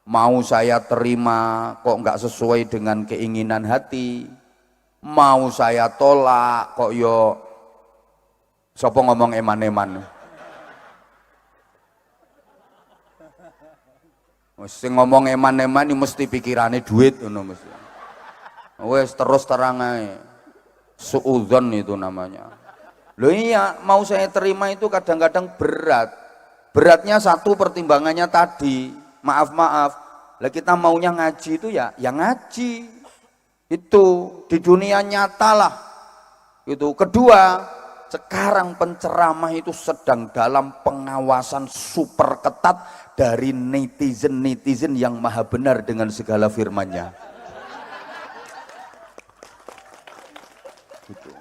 Mau saya terima kok nggak sesuai dengan keinginan hati, mau saya tolak kok yo sapa ngomong eman-eman. Mesti ngomong eman-eman ini mesti pikirannya duit ngono mesti. Wes terus terang ae. Suudzon itu namanya. Loh iya, mau saya terima itu kadang-kadang berat. Beratnya satu, pertimbangannya tadi. Maaf. Lah kita maunya ngaji itu ya ngaji. Itu di dunia nyata lah. Itu kedua, sekarang penceramah itu sedang dalam pengawasan super ketat dari netizen yang maha benar dengan segala firman-Nya. Gitu.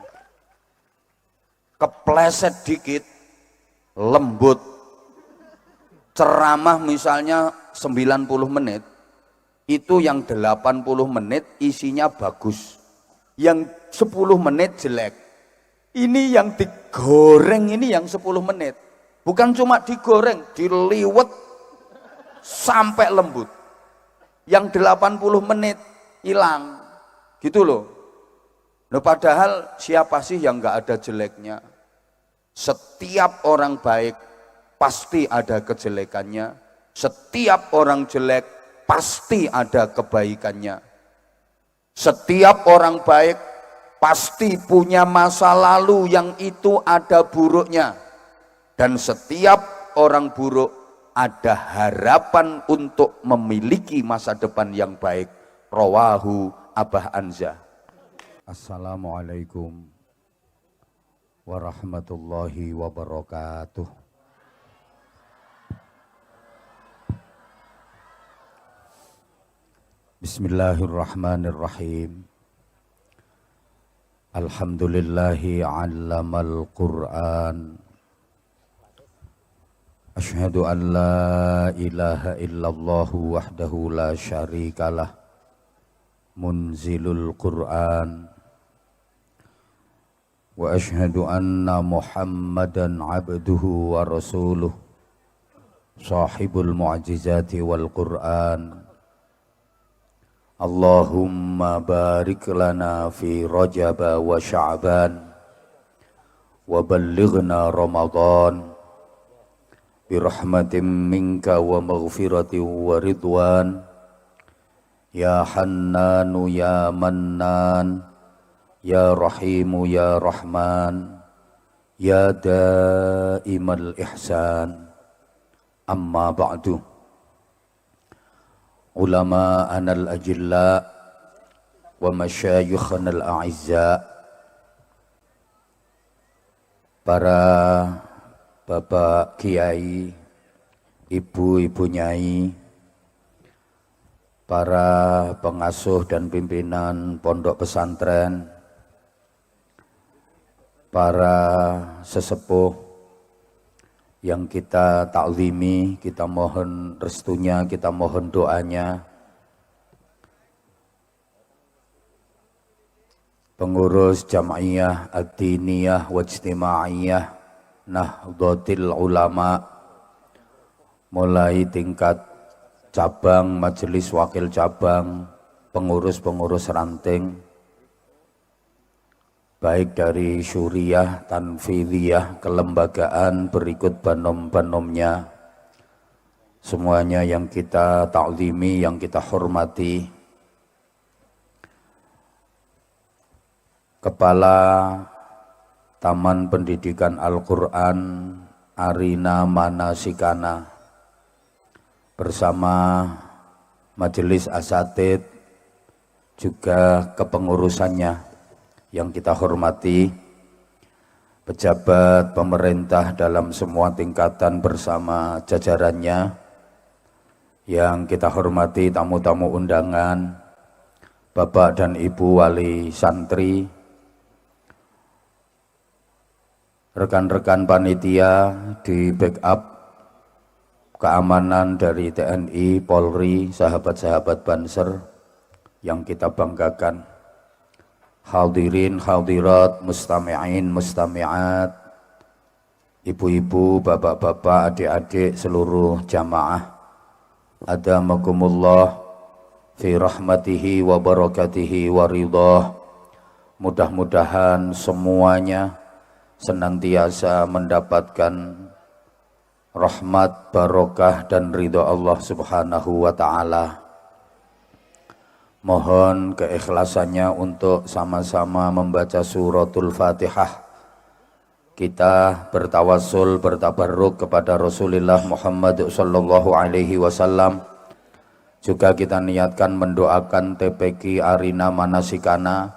Kepleset dikit, lembut. Ceramah misalnya 90 menit, itu yang 80 menit isinya bagus. Yang 10 menit jelek. Ini yang digoreng ini yang 10 menit. Bukan cuma digoreng, diliwet sampai lembut. Yang 80 menit hilang. Gitu loh. Nah, padahal siapa sih yang nggak ada jeleknya? Setiap orang baik pasti ada kejelekannya. Setiap orang jelek pasti ada kebaikannya. Setiap orang baik pasti punya masa lalu yang itu ada buruknya. Dan setiap orang buruk ada harapan untuk memiliki masa depan yang baik. Rawahu Abah Anzah. Assalamualaikum warahmatullahi wabarakatuh. Bismillahirrahmanirrahim. Alhamdulillahi 'allamal Qur'an. Asyhadu an la ilaha illallah wahdahu la syarikalah. Munzilul Qur'an. Wa asyhadu anna Muhammadan 'abduhu wa rasuluh. Sahibul mu'jizati wal Qur'an. Allahumma barik lana fi Rajab wa Sya'ban wa ballighna Ramadan bi rahmatin minka wa maghfiratin wa ridwan ya Hannanu ya Mannan ya Rahimu ya Rahman ya Daimal Ihsan. Amma ba'du. Ulama anal ajilla wa masyayikhana al-a'izza, para bapak kiai, ibu-ibu nyai, para pengasuh dan pimpinan pondok pesantren, para sesepuh yang kita taklimi, kita mohon restunya, kita mohon doanya. Pengurus Jam'iyah Ad-Diniyah wa Ijtima'iyah Nahdlatul Ulama, mulai tingkat cabang, majelis wakil cabang, pengurus-pengurus ranting, baik dari syuriah, tanfidiyah, kelembagaan berikut banom-banomnya, semuanya yang kita taklimi, yang kita hormati. Kepala Taman Pendidikan Al-Quran Arina Manasikana bersama Majelis Asatid, juga kepengurusannya yang kita hormati, pejabat pemerintah dalam semua tingkatan bersama jajarannya, yang kita hormati tamu-tamu undangan, Bapak dan Ibu wali santri, rekan-rekan panitia di backup keamanan dari TNI, Polri, sahabat-sahabat Banser yang kita banggakan. Hadirin, hadirat, mustami'in, mustami'at, ibu-ibu, bapak-bapak, adik-adik, seluruh jamaah adamakumullah fi rahmatihi wa barakatihi wa ridhah. Mudah-mudahan semuanya senantiasa mendapatkan rahmat, barokah dan ridha Allah Subhanahu wa taala. Mohon keikhlasannya untuk sama-sama membaca suratul Fatihah. Kita bertawassul, bertabarruk kepada Rasulullah Muhammad sallallahu alaihi wasallam. Juga kita niatkan mendoakan TPQ Arina Manasikana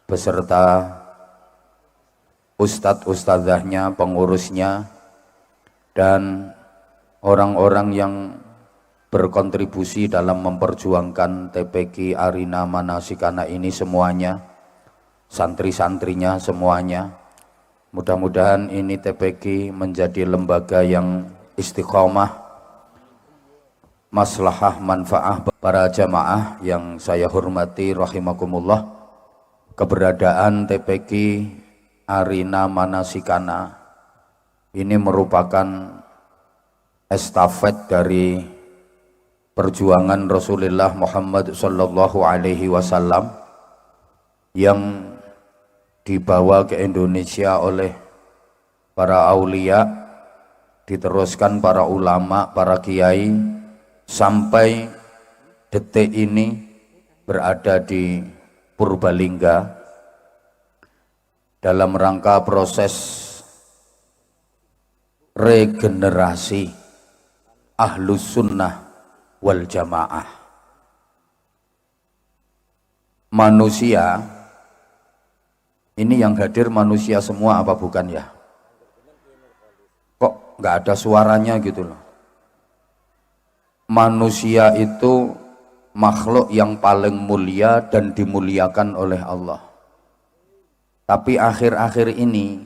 beserta ustadz-ustadzahnya, pengurusnya, dan orang-orang yang berkontribusi dalam memperjuangkan TPQ Arina Manasikana ini semuanya, santri-santrinya semuanya. Mudah-mudahan ini TPQ menjadi lembaga yang istiqomah, maslahah, manfaah para jamaah yang saya hormati rahimakumullah. Keberadaan TPQ Arina Manasikana ini merupakan estafet dari perjuangan Rasulullah Muhammad sallallahu alaihi wasallam yang dibawa ke Indonesia oleh para aulia, diteruskan para ulama, para kiai, sampai detik ini berada di Purbalingga dalam rangka proses regenerasi Ahlus Sunnah wal Jamaah. Manusia ini yang hadir manusia semua apa bukan ya? Kok nggak ada suaranya gitu loh. Manusia itu makhluk yang paling mulia dan dimuliakan oleh Allah. Tapi akhir-akhir ini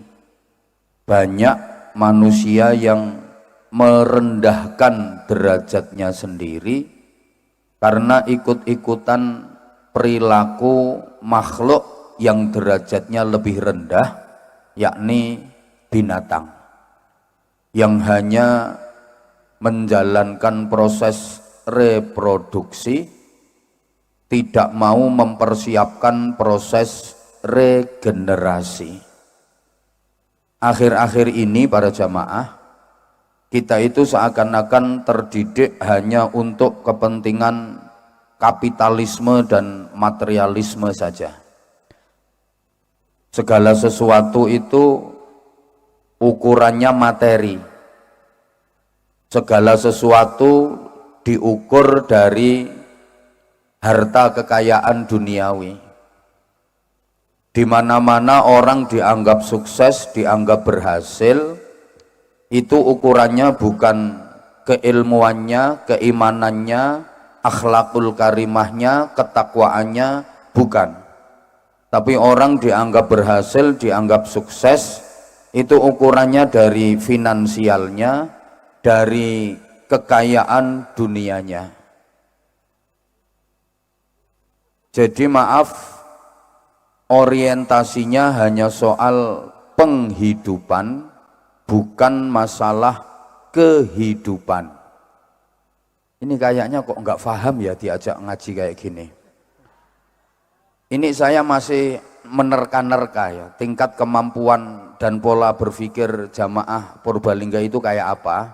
banyak manusia yang merendahkan derajatnya sendiri karena ikut-ikutan perilaku makhluk yang derajatnya lebih rendah, yakni binatang yang hanya menjalankan proses reproduksi, tidak mau mempersiapkan proses regenerasi. Akhir-akhir ini para jamaah, kita itu seakan-akan terdidik hanya untuk kepentingan kapitalisme dan materialisme saja. Segala sesuatu itu ukurannya materi. Segala sesuatu diukur dari harta kekayaan duniawi. Di mana-mana orang dianggap sukses, dianggap berhasil, itu ukurannya bukan keilmuannya, keimanannya, akhlakul karimahnya, ketakwaannya, bukan. Tapi orang dianggap berhasil, dianggap sukses, itu ukurannya dari finansialnya, dari kekayaan dunianya. Jadi maaf, orientasinya hanya soal penghidupan, bukan masalah kehidupan. Ini kayaknya kok nggak paham ya diajak ngaji kayak gini. Ini saya masih menerka-nerka ya, tingkat kemampuan dan pola berpikir jamaah Purbalingga itu kayak apa.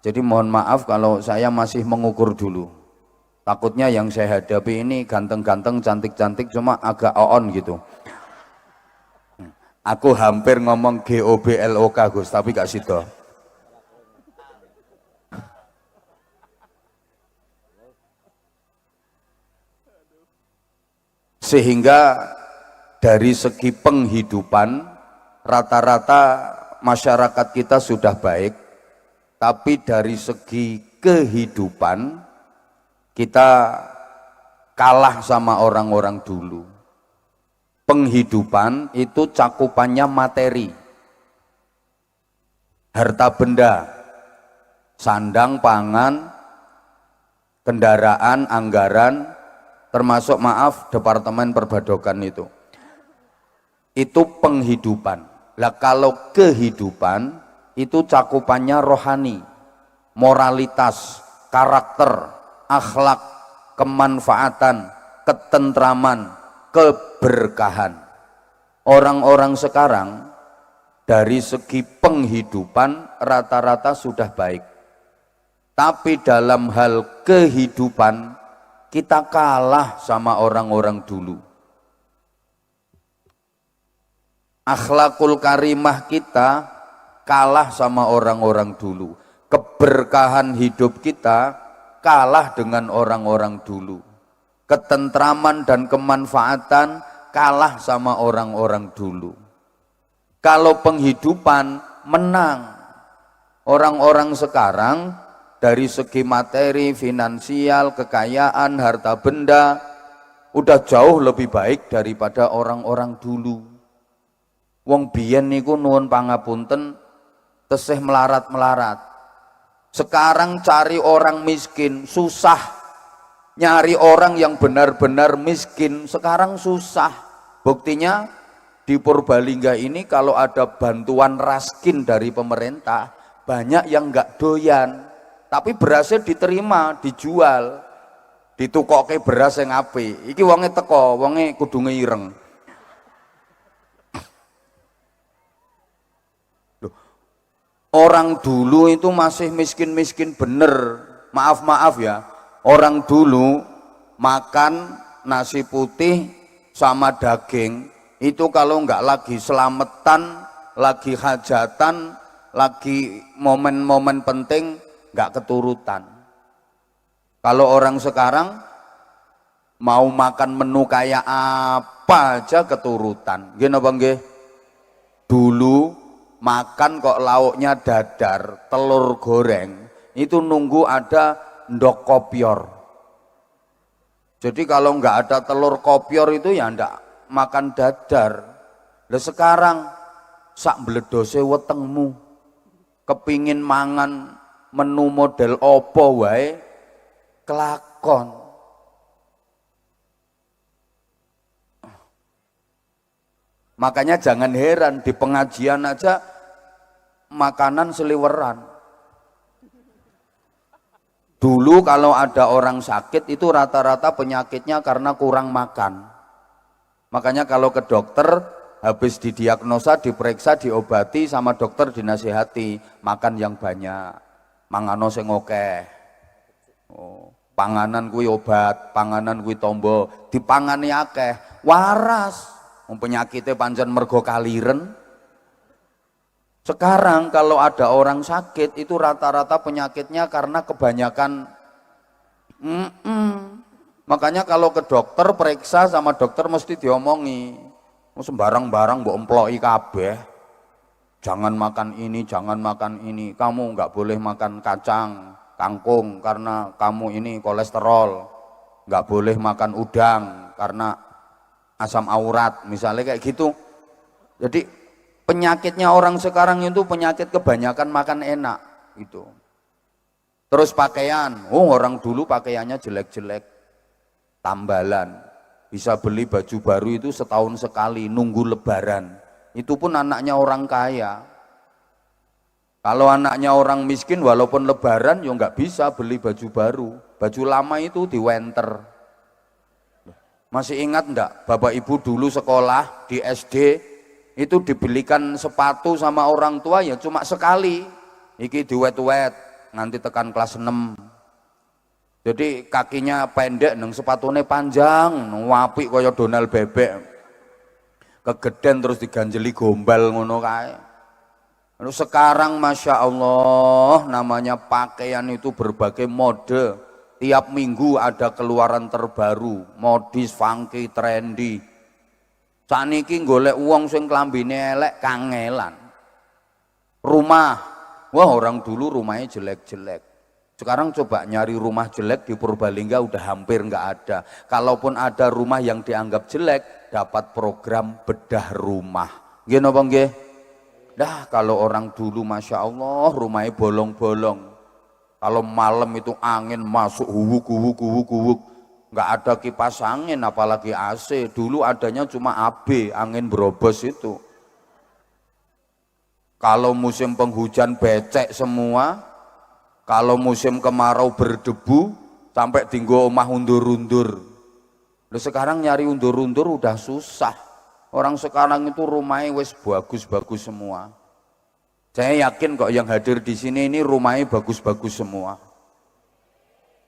Jadi mohon maaf kalau saya masih mengukur dulu. Takutnya yang saya hadapi ini ganteng-ganteng, cantik-cantik, cuma agak on gitu. Aku hampir ngomong GOBLOK Gus, tapi gak sido. Sehingga dari segi penghidupan rata-rata masyarakat kita sudah baik, tapi dari segi kehidupan kita kalah sama orang-orang dulu. Penghidupan itu cakupannya materi, harta benda, sandang, pangan, kendaraan, anggaran, termasuk maaf Departemen Perbadokan itu penghidupan. Lah kalau kehidupan itu cakupannya rohani, moralitas, karakter, akhlak, kemanfaatan, ketentraman, keberkahan. Orang-orang sekarang dari segi penghidupan rata-rata sudah baik. Tapi dalam hal kehidupan kita kalah sama orang-orang dulu. Akhlakul karimah kita kalah sama orang-orang dulu. Keberkahan hidup kita kalah dengan orang-orang dulu. Ketentraman dan kemanfaatan kalah sama orang-orang dulu. Kalau penghidupan menang. Orang-orang sekarang dari segi materi, finansial, kekayaan, harta benda udah jauh lebih baik daripada orang-orang dulu. Wong biyen niku nuwun pangapunten tesih melarat-melarat. Sekarang cari orang miskin susah. Nyari orang yang benar-benar miskin sekarang susah. Buktinya di Purbalingga ini kalau ada bantuan raskin dari pemerintah, banyak yang nggak doyan. Tapi berasnya diterima, dijual. Ditukoke beras yang apik. Iki wonge teko, wonge kudu ngeireng. Orang dulu itu masih miskin-miskin bener. Maaf ya. Orang dulu makan nasi putih sama daging itu kalau nggak lagi selamatan, lagi hajatan, lagi momen-momen penting nggak keturutan. Kalau orang sekarang mau makan menu kayak apa aja keturutan. Gini bang nggih? Dulu makan kok lauknya dadar, telur goreng, itu nunggu ada ndok kopior. Jadi kalau nggak ada telur kopior itu ya ndak makan dadar. Lah sekarang sak bledose wetengmu kepingin mangan menu model opo wae kelakon. Makanya jangan heran di pengajian aja makanan seliweran. Dulu kalau ada orang sakit itu rata-rata penyakitnya karena kurang makan. Makanya kalau ke dokter habis didiagnosa, diperiksa, diobati sama dokter dinasihati makan yang banyak, mangano sing akeh. Oh, panganan kuwi obat, panganan kuwi tombo, dipangani akeh, waras. Penyakitnya pancen mergo kaliren. Sekarang kalau ada orang sakit itu rata-rata penyakitnya karena kebanyakan Makanya kalau ke dokter periksa sama dokter mesti diomongi sembarang-barang mbok emploki kabeh. Jangan makan ini, jangan makan ini. Kamu nggak boleh makan kacang, kangkung karena kamu ini kolesterol. Nggak boleh makan udang karena asam urat, misalnya kayak gitu. Jadi penyakitnya orang sekarang itu penyakit kebanyakan makan enak gitu. Terus pakaian, orang dulu pakaiannya jelek-jelek, tambalan. Bisa beli baju baru itu setahun sekali, nunggu lebaran. Itu pun anaknya orang kaya. Kalau anaknya orang miskin walaupun lebaran ya nggak bisa beli baju baru. Baju lama itu diwenter. Masih ingat enggak Bapak Ibu dulu sekolah di SD itu dibelikan sepatu sama orang tua ya cuma sekali. Iki diwet-wet nanti tekan kelas 6. Jadi kakinya pendek neng sepatunya panjang, apik kaya Donald bebek. Kegeden terus diganjeli gombal ngono kae. Lalu sekarang Masya Allah namanya pakaian itu berbagai mode. Tiap minggu ada keluaran terbaru, modis, funky, trendy. Saniki golek uang sing klambine elek kangelan. Rumah, wah orang dulu rumahnya jelek-jelek. Sekarang coba nyari rumah jelek di Purbalingga udah hampir nggak ada. Kalaupun ada rumah yang dianggap jelek, dapat program bedah rumah. Gini apa nggih? Dah kalau orang dulu Masya Allah rumahnya bolong-bolong. Kalau malam itu angin masuk huwuk, nggak ada kipas angin apalagi AC. Dulu adanya cuma AB, angin berobos itu. Kalau musim penghujan becek semua. Kalau musim kemarau berdebu sampai tinggal omah undur-undur. Sekarang nyari undur-undur udah susah. Orang sekarang itu rumahnya wis bagus-bagus semua. Saya yakin kok yang hadir di sini ini rumahnya bagus-bagus semua.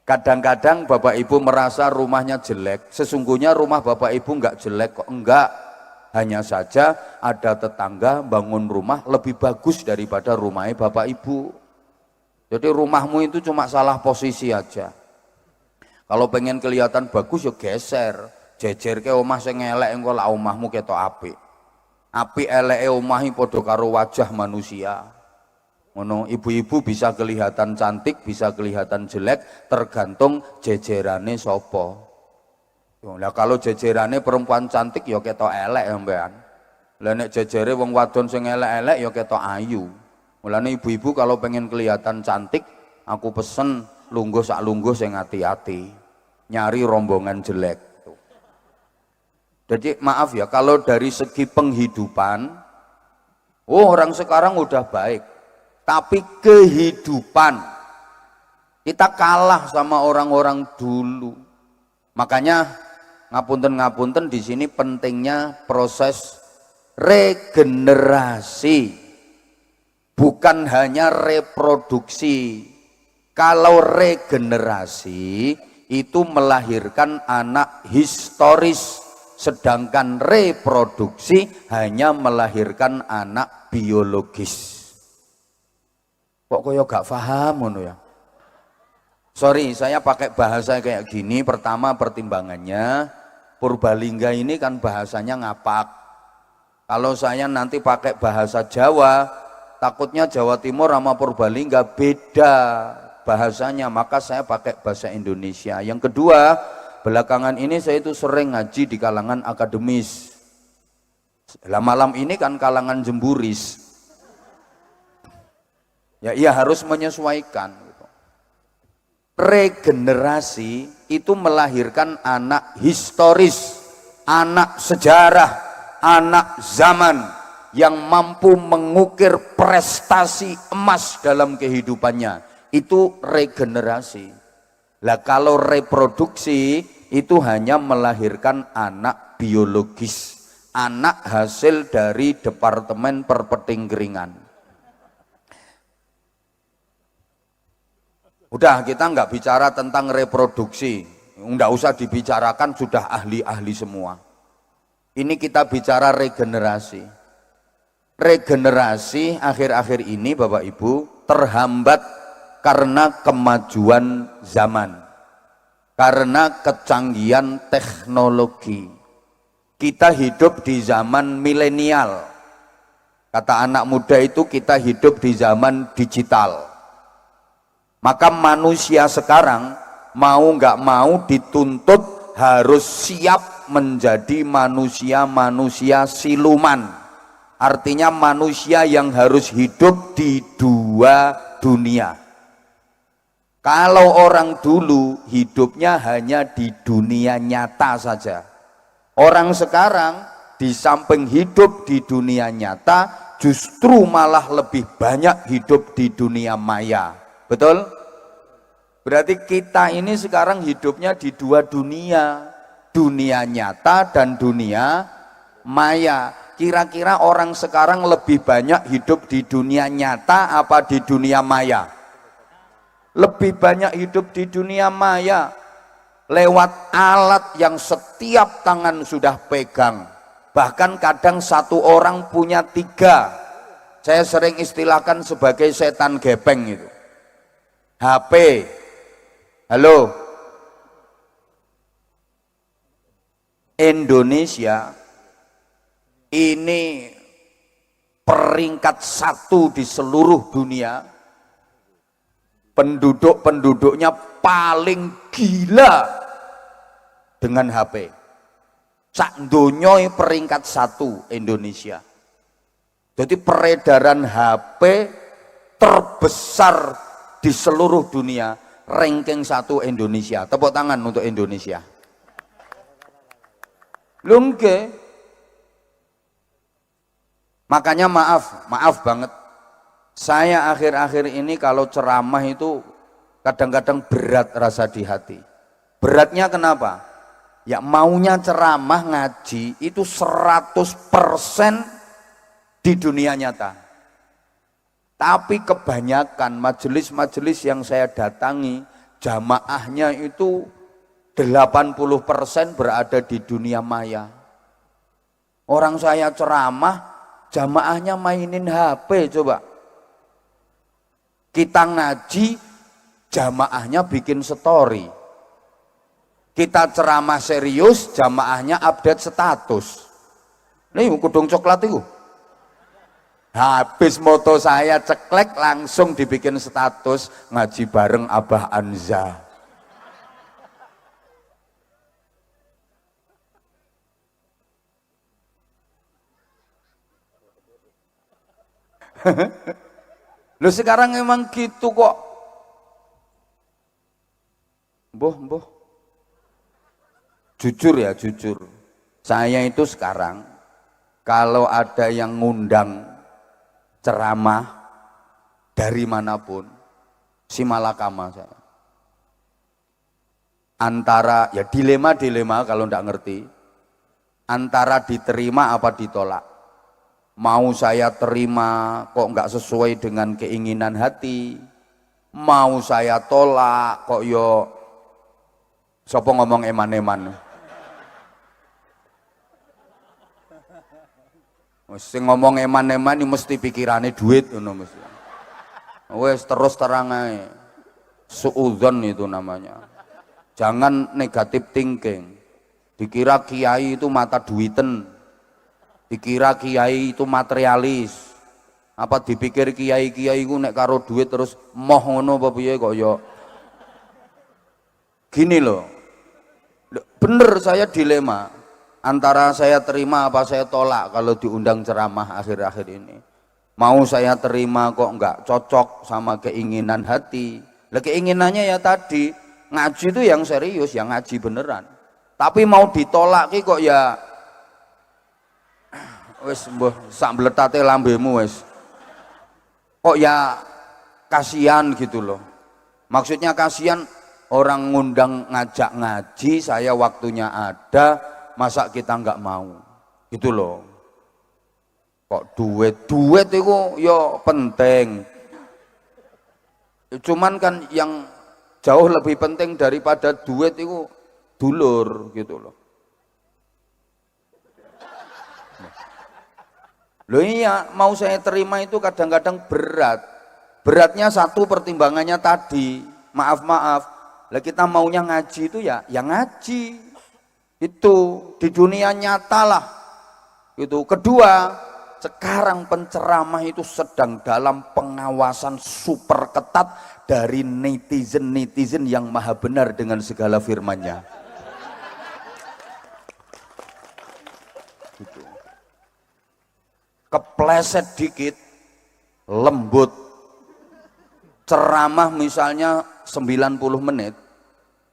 Kadang-kadang Bapak Ibu merasa rumahnya jelek. Sesungguhnya rumah Bapak Ibu enggak jelek kok, enggak. Hanya saja ada tetangga bangun rumah lebih bagus daripada rumahnya Bapak Ibu. Jadi rumahmu itu cuma salah posisi aja. Kalau pengen kelihatan bagus ya geser, jejer ke omah sing elek engko lak omahmu ketok apik. Apik eleke omahi padha karo wajah manusia. Ngono, ibu-ibu bisa kelihatan cantik, bisa kelihatan jelek tergantung jejerane sapa. Lah kalau jejerane perempuan cantik ya ketok elek ya mbekan. Lah nek jejere wong wadon sing elek-elek ya ketok ayu. Mulane ibu-ibu kalau pengen kelihatan cantik, aku pesen lungguh sak lungguh sing hati-hati. Nyari rombongan jelek. Jadi maaf ya, kalau dari segi penghidupan, orang sekarang udah baik. Tapi kehidupan, kita kalah sama orang-orang dulu. Makanya ngapunten-ngapunten di sini pentingnya proses regenerasi. Bukan hanya reproduksi. Kalau regenerasi itu melahirkan anak historis, sedangkan reproduksi hanya melahirkan anak biologis. Kok koyo gak paham ngono ya? Sorry, saya pakai bahasa kayak gini. Pertama pertimbangannya, Purbalingga ini kan bahasanya ngapak. Kalau saya nanti pakai bahasa Jawa, takutnya Jawa Timur sama Purbalingga beda bahasanya, maka saya pakai bahasa Indonesia. Yang kedua, belakangan ini saya itu sering ngaji di kalangan akademis. Lah malam ini kan kalangan jemburis. Ya iya harus menyesuaikan. Regenerasi itu melahirkan anak historis, anak sejarah, anak zaman yang mampu mengukir prestasi emas dalam kehidupannya. Itu regenerasi. Lah kalau reproduksi itu hanya melahirkan anak biologis, anak hasil dari Departemen Perpetingkringan. Udah, kita nggak bicara tentang reproduksi, nggak usah dibicarakan, sudah ahli-ahli semua. Ini kita bicara regenerasi. Regenerasi akhir-akhir ini Bapak Ibu terhambat karena kemajuan zaman, karena kecanggihan teknologi. Kita hidup di zaman milenial. Kata anak muda itu kita hidup di zaman digital. Maka manusia sekarang mau nggak mau dituntut harus siap menjadi manusia-manusia siluman. Artinya manusia yang harus hidup di dua dunia. Kalau orang dulu hidupnya hanya di dunia nyata saja. Orang sekarang di samping hidup di dunia nyata, justru malah lebih banyak hidup di dunia maya. Betul? Berarti kita ini sekarang hidupnya di dua dunia. Dunia nyata dan dunia maya. Kira-kira orang sekarang lebih banyak hidup di dunia nyata apa di dunia maya? Lebih banyak hidup di dunia maya lewat alat yang setiap tangan sudah pegang. Bahkan kadang satu orang punya 3. Saya sering istilahkan sebagai setan gepeng itu. HP. Halo. Indonesia ini peringkat 1 di seluruh dunia. Penduduknya paling gila dengan HP. Sak donya peringkat 1 Indonesia. Jadi peredaran HP terbesar di seluruh dunia, ranking 1 Indonesia. Tepuk tangan untuk Indonesia. Lungke. Makanya maaf banget. Saya akhir-akhir ini kalau ceramah itu kadang-kadang berat rasa di hati. Beratnya kenapa? Ya maunya ceramah ngaji itu 100% di dunia nyata. Tapi kebanyakan majelis-majelis yang saya datangi, jamaahnya itu 80% berada di dunia maya. Orang saya ceramah, jamaahnya mainin HP coba. Kita ngaji, jamaahnya bikin story. Kita ceramah serius, jamaahnya update status. Nih kudung coklat itu. Habis moto saya ceklek langsung dibikin status ngaji bareng Abah Anza. Lu sekarang emang gitu kok. Mbah. Jujur ya, jujur. Saya itu sekarang kalau ada yang ngundang ceramah dari manapun, si malakama saya. Antara ya dilema kalau ndak ngerti, antara diterima apa ditolak. Mau saya terima kok nggak sesuai dengan keinginan hati, mau saya tolak kok yo sapa ngomong eman-eman. Sing ngomong eman-eman ini mesti pikirannya duit ngono mesti. Wes terus terang ae. Suudzon itu namanya. Jangan negatif thinking. Dikira kiai itu mata duiten. Dikira kiai itu materialis. Apa dipikir kiai-kiai ku nek karo duit terus moh ngono apa piye kok ya. Gini loh. Bener saya dilema. Antara saya terima apa saya tolak kalau diundang ceramah akhir-akhir ini. Mau saya terima kok enggak cocok sama keinginan hati. Lah keinginannya ya tadi, ngaji itu yang serius, yang ngaji beneran. Tapi mau ditolak kok ya wis mbah sak mbletate lambemu wis. Kok ya kasihan gitu loh. Maksudnya kasihan orang ngundang ngajak ngaji, saya waktunya ada, masa kita nggak mau gitu loh. Kok duit itu yo penting, cuman kan yang jauh lebih penting daripada duit itu dulur gitu loh. Loh iya, mau saya terima itu kadang-kadang beratnya satu pertimbangannya tadi, maaf lah kita maunya ngaji itu ya ngaji itu di dunia nyata lah itu. Kedua, sekarang penceramah itu sedang dalam pengawasan super ketat dari netizen yang maha benar dengan segala firman-Nya. Gitu. Kepleset dikit lembut ceramah misalnya 90 menit,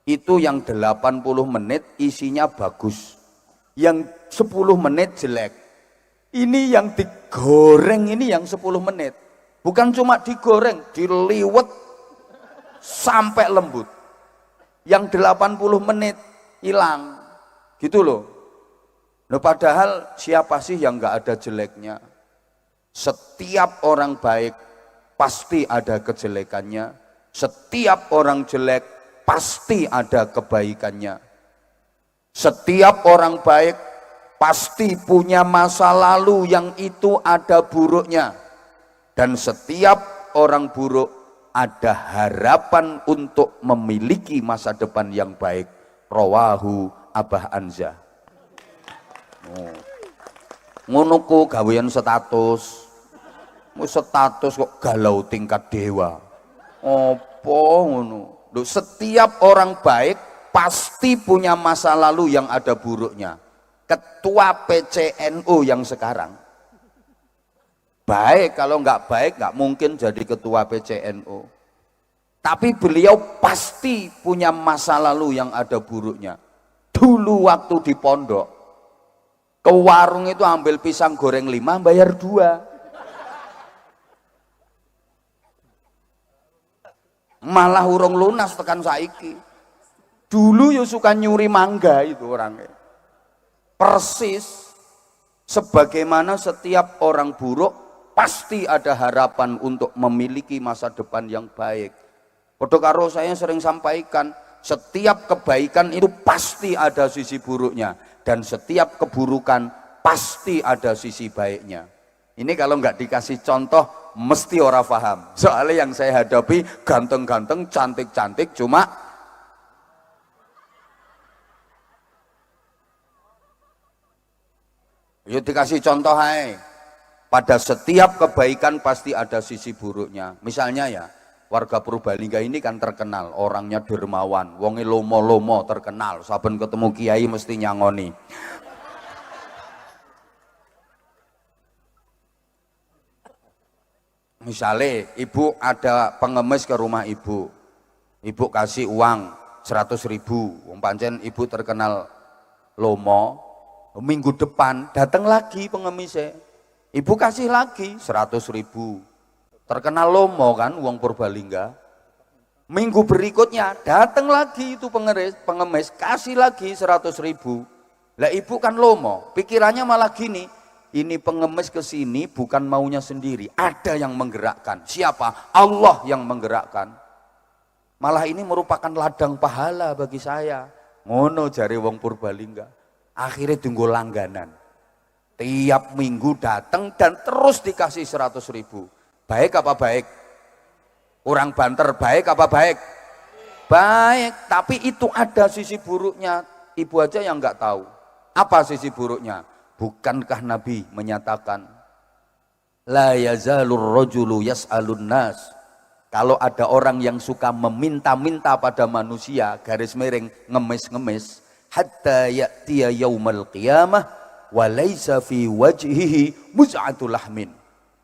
itu yang 80 menit isinya bagus, yang 10 menit jelek. Ini yang digoreng, ini yang 10 menit. Bukan cuma digoreng, diliwet sampai lembut. Yang 80 menit hilang, gitu loh. Nah, padahal siapa sih yang nggak ada jeleknya? Setiap orang baik pasti ada kejelekannya. Setiap orang jelek pasti ada kebaikannya. Setiap orang baik pasti punya masa lalu yang itu ada buruknya. Dan setiap orang buruk ada harapan untuk memiliki masa depan yang baik. Rawahu Abah Anza. Ngono ku gawean status. Status kok galau tingkat dewa. Apa ngono? Loh, setiap orang baik pasti punya masa lalu yang ada buruknya. Ketua PCNU yang sekarang baik, kalau nggak baik nggak mungkin jadi ketua PCNU. Tapi beliau pasti punya masa lalu yang ada buruknya. Dulu waktu di pondok, ke warung itu ambil pisang goreng 5, bayar 2. Malah urung lunas tekan saiki. Dulu yo suka nyuri mangga itu orangnya. Persis sebagaimana setiap orang buruk pasti ada harapan untuk memiliki masa depan yang baik. Padha karo saya sering sampaikan, setiap kebaikan itu pasti ada sisi buruknya dan setiap keburukan pasti ada sisi baiknya. Ini kalau nggak dikasih contoh mesti ora paham. Soalnya yang saya hadapi ganteng-ganteng, cantik-cantik, cuma yuk dikasih contoh hai. Pada setiap kebaikan pasti ada sisi buruknya. Misalnya ya, warga Purbalingga ini kan terkenal, orangnya dermawan, wonge lomo-lomo terkenal, saben ketemu kiai mesti nyangoni. Misalnya ibu ada pengemis ke rumah ibu kasih uang 100.000, wong pancen ibu terkenal lomo. Minggu depan datang lagi pengemisnya, ibu kasih lagi 100.000, terkenal lomo kan uang Purbalingga. Minggu berikutnya datang lagi itu pengemis kasih lagi 100.000. Lah ibu kan lomo, pikirannya malah gini, ini pengemis kesini bukan maunya sendiri, ada yang menggerakkan. Siapa? Allah yang menggerakkan. Malah ini merupakan ladang pahala bagi saya. Ngono jare wong Purbalingga. Akhirnya tunggu langganan, tiap minggu datang dan terus dikasih 100.000. Baik apa baik? Kurang banter, baik apa baik? Baik, tapi itu ada sisi buruknya. Ibu aja yang nggak tahu. Apa sisi buruknya? Bukankah Nabi menyatakan, la yazalur rajulu yas'alun nas. Kalau ada orang yang suka meminta-minta pada manusia, garis miring ngemis-ngemis, hatta ya'tiya yaumal qiyamah wa laisa fi wajhihi muz'atul lahmin.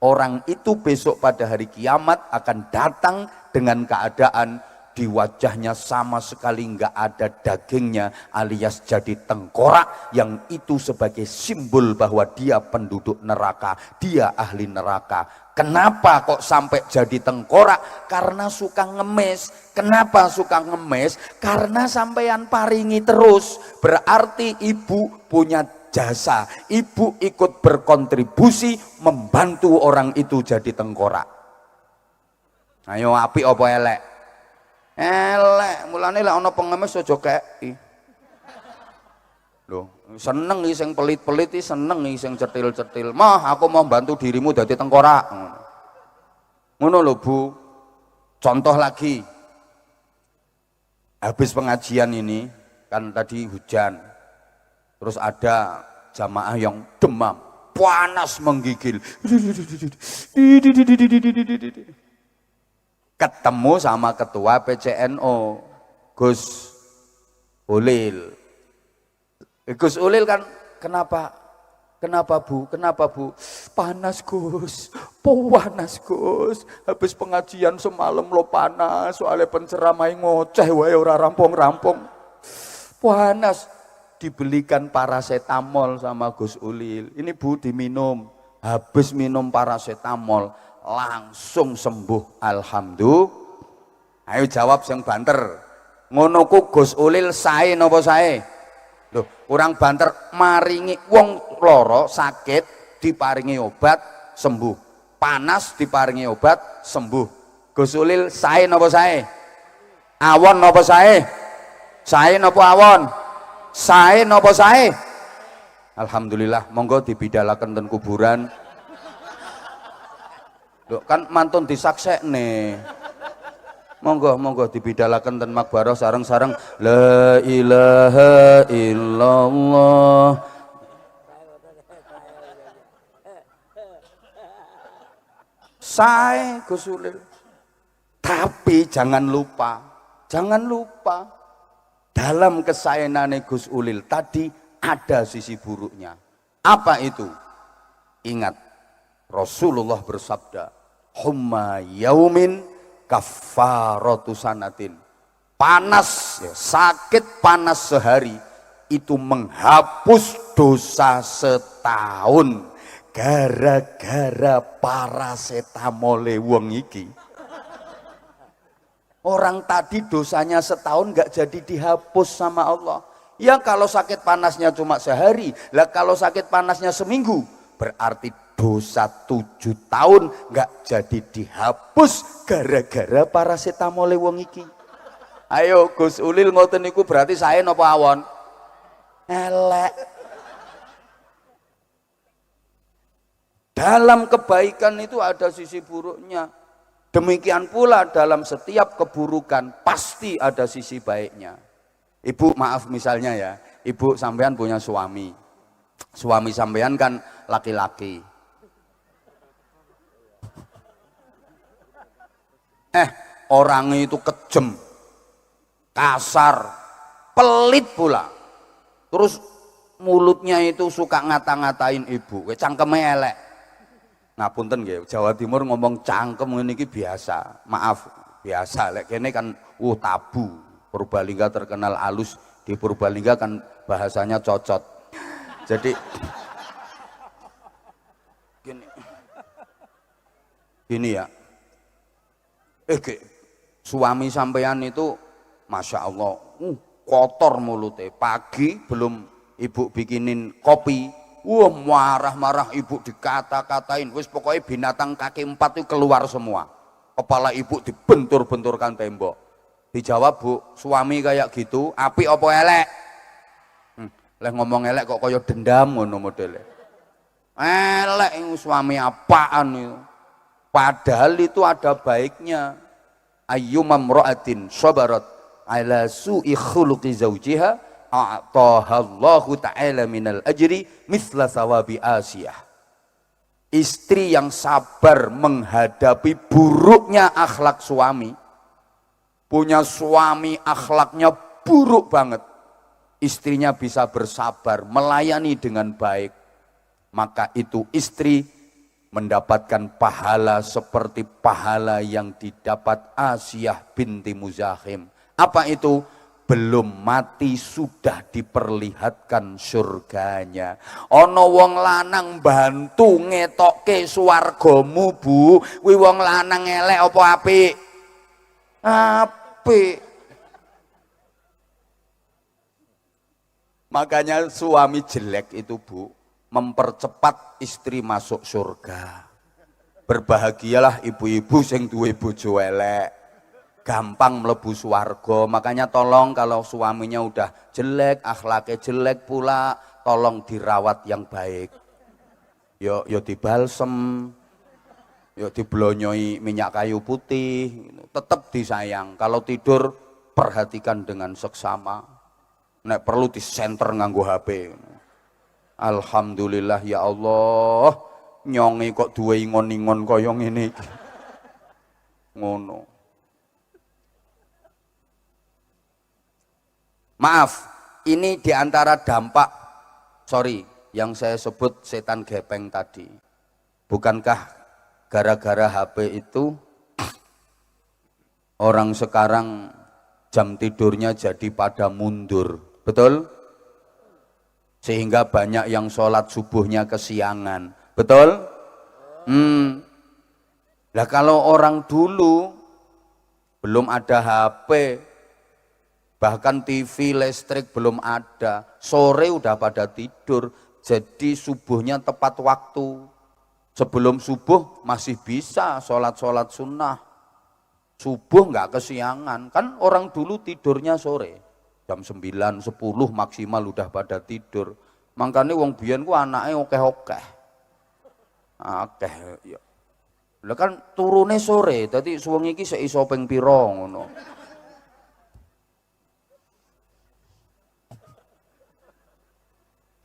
Orang itu besok pada hari kiamat akan datang dengan keadaan di wajahnya sama sekali enggak ada dagingnya, alias jadi tengkorak, yang itu sebagai simbol bahwa dia penduduk neraka, dia ahli neraka. Kenapa kok sampai jadi tengkorak? Karena suka ngemis. Kenapa suka ngemis? Karena sampean paringi terus. Berarti ibu punya jasa. Ibu ikut berkontribusi membantu orang itu jadi tengkorak. Ayo apik apa elek? Elek. Mulane lek ana pengemis aja kei. Loh, seneng iki sing pelit-pelit iki, seneng iki sing cetil-cetil. Mah, aku mau bantu dirimu dadi tengkorak. Ngono lho, Bu. Contoh lagi. Habis pengajian ini kan tadi hujan. Terus ada jamaah yang demam, panas menggigil. Ketemu sama ketua PCNO, Gus Ulil. Gus Ulil kan, kenapa Bu? Kenapa Bu? Panas Gus, panas Gus. Habis pengajian semalam lo panas, soalnya penceramai ngoceh wae ora rampung-rampung. Panas. Dibelikan paracetamol sama Gus Ulil. Ini Bu diminum. Habis minum paracetamol langsung sembuh, alhamdulillah. Ayo jawab yang banter. Ngono ku Gus Ulil sae napa sae? Loh, kurang banter, maringi wong loro sakit diparingi obat sembuh, panas diparingi obat sembuh. Gus Ulil sae napa sae? Awon napa sae? Sae napa awon? Sae napa sae? Alhamdulillah, monggo dibidalaken ten kuburan. Loh, kan mantun disaksekne. Monggo dibidalaken ten makbarah sareng-sareng la ilaha illallah. Sae Gus Ulil. Tapi jangan lupa dalam kesaenane Gus Ulil tadi ada sisi buruknya. Apa itu? Ingat, Rasulullah bersabda, humma yaumin kafaratu sanatin. Panas, ya, sakit panas sehari itu menghapus dosa setahun. Gara-gara paracetamol wong iki. Orang tadi dosanya setahun nggak jadi dihapus sama Allah. Ya kalau sakit panasnya cuma sehari, lah kalau sakit panasnya seminggu, berarti dosa 7 tahun nggak jadi dihapus gara-gara paracetamol wong iki. Ayo Gus Ulil ngoten niku berarti saya napa awon? Elek. Dalam kebaikan itu ada sisi buruknya. Demikian pula dalam setiap keburukan pasti ada sisi baiknya. Ibu maaf misalnya ya, ibu sampean punya suami. Suami sampean kan laki-laki. Orangnya itu kejam, kasar, pelit pula. Terus mulutnya itu suka ngata-ngatain ibu, cangkeme elek. Ngapunten nggih, Jawa Timur ngomong cangkem ngene iki biasa. Maaf, biasa. Lek kene kan tabu. Purbalingga terkenal halus, di Purbalingga kan bahasanya cocot. Jadi gini ya. Suami sampean itu Masya Allah, kotor mulutnya. Pagi belum ibu bikinin kopi, marah-marah ibu dikata-katain, wis pokoknya binatang kaki 4 itu keluar semua. Kepala ibu dibentur-benturkan tembok. Dijawab, Bu, suami kayak gitu, apik apa elek? Leh ngomong elek kok kaya dendam ngono modele. Elek suami apaan itu? Padahal itu ada baiknya. Ayyumamra'atin sabarat ala su'i khuluqi zawjiha a'tahallahu ta'ala minal ajri mithla sawabi Asiyah. Istri yang sabar menghadapi buruknya akhlak suami, punya suami akhlaknya buruk banget, istrinya bisa bersabar melayani dengan baik, maka itu istri mendapatkan pahala seperti pahala yang didapat Asiyah binti Muzahim. Apa itu? Belum mati sudah diperlihatkan surganya. Ono wong lanang bantu ngetokke swargamu, Bu. Kuwi wong lanang elek apa apik? Apik. Makanya suami jelek itu, Bu, mempercepat istri masuk surga. Berbahagialah ibu-ibu sing duwe bojo elek, gampang mlebu swarga. Makanya tolong kalau suaminya udah jelek, akhlaknya jelek pula, tolong dirawat yang baik. Yo dibalsem, yo diblonyoi minyak kayu putih, tetap disayang. Kalau tidur perhatikan dengan seksama. Nek perlu disenter nganggo HP. Alhamdulillah ya Allah, nyonge kok duwe ingon-ingon kaya ngene iki. Ngono. Maaf, ini diantara dampak, yang saya sebut setan gepeng tadi. Bukankah gara-gara HP itu orang sekarang jam tidurnya jadi pada mundur, betul? Sehingga banyak yang sholat subuhnya kesiangan, betul? Lah kalau orang dulu belum ada HP, bahkan TV listrik belum ada, sore udah pada tidur, jadi subuhnya tepat waktu. Sebelum subuh masih bisa sholat sunnah, subuh nggak kesiangan. Kan orang dulu tidurnya sore, jam 9, 10 maksimal udah pada tidur. Makanya wong biyen ku anake akeh-akeh. Akeh ya. Lah kan turune sore, dadi suwengi iki sik iso ping pira ngono.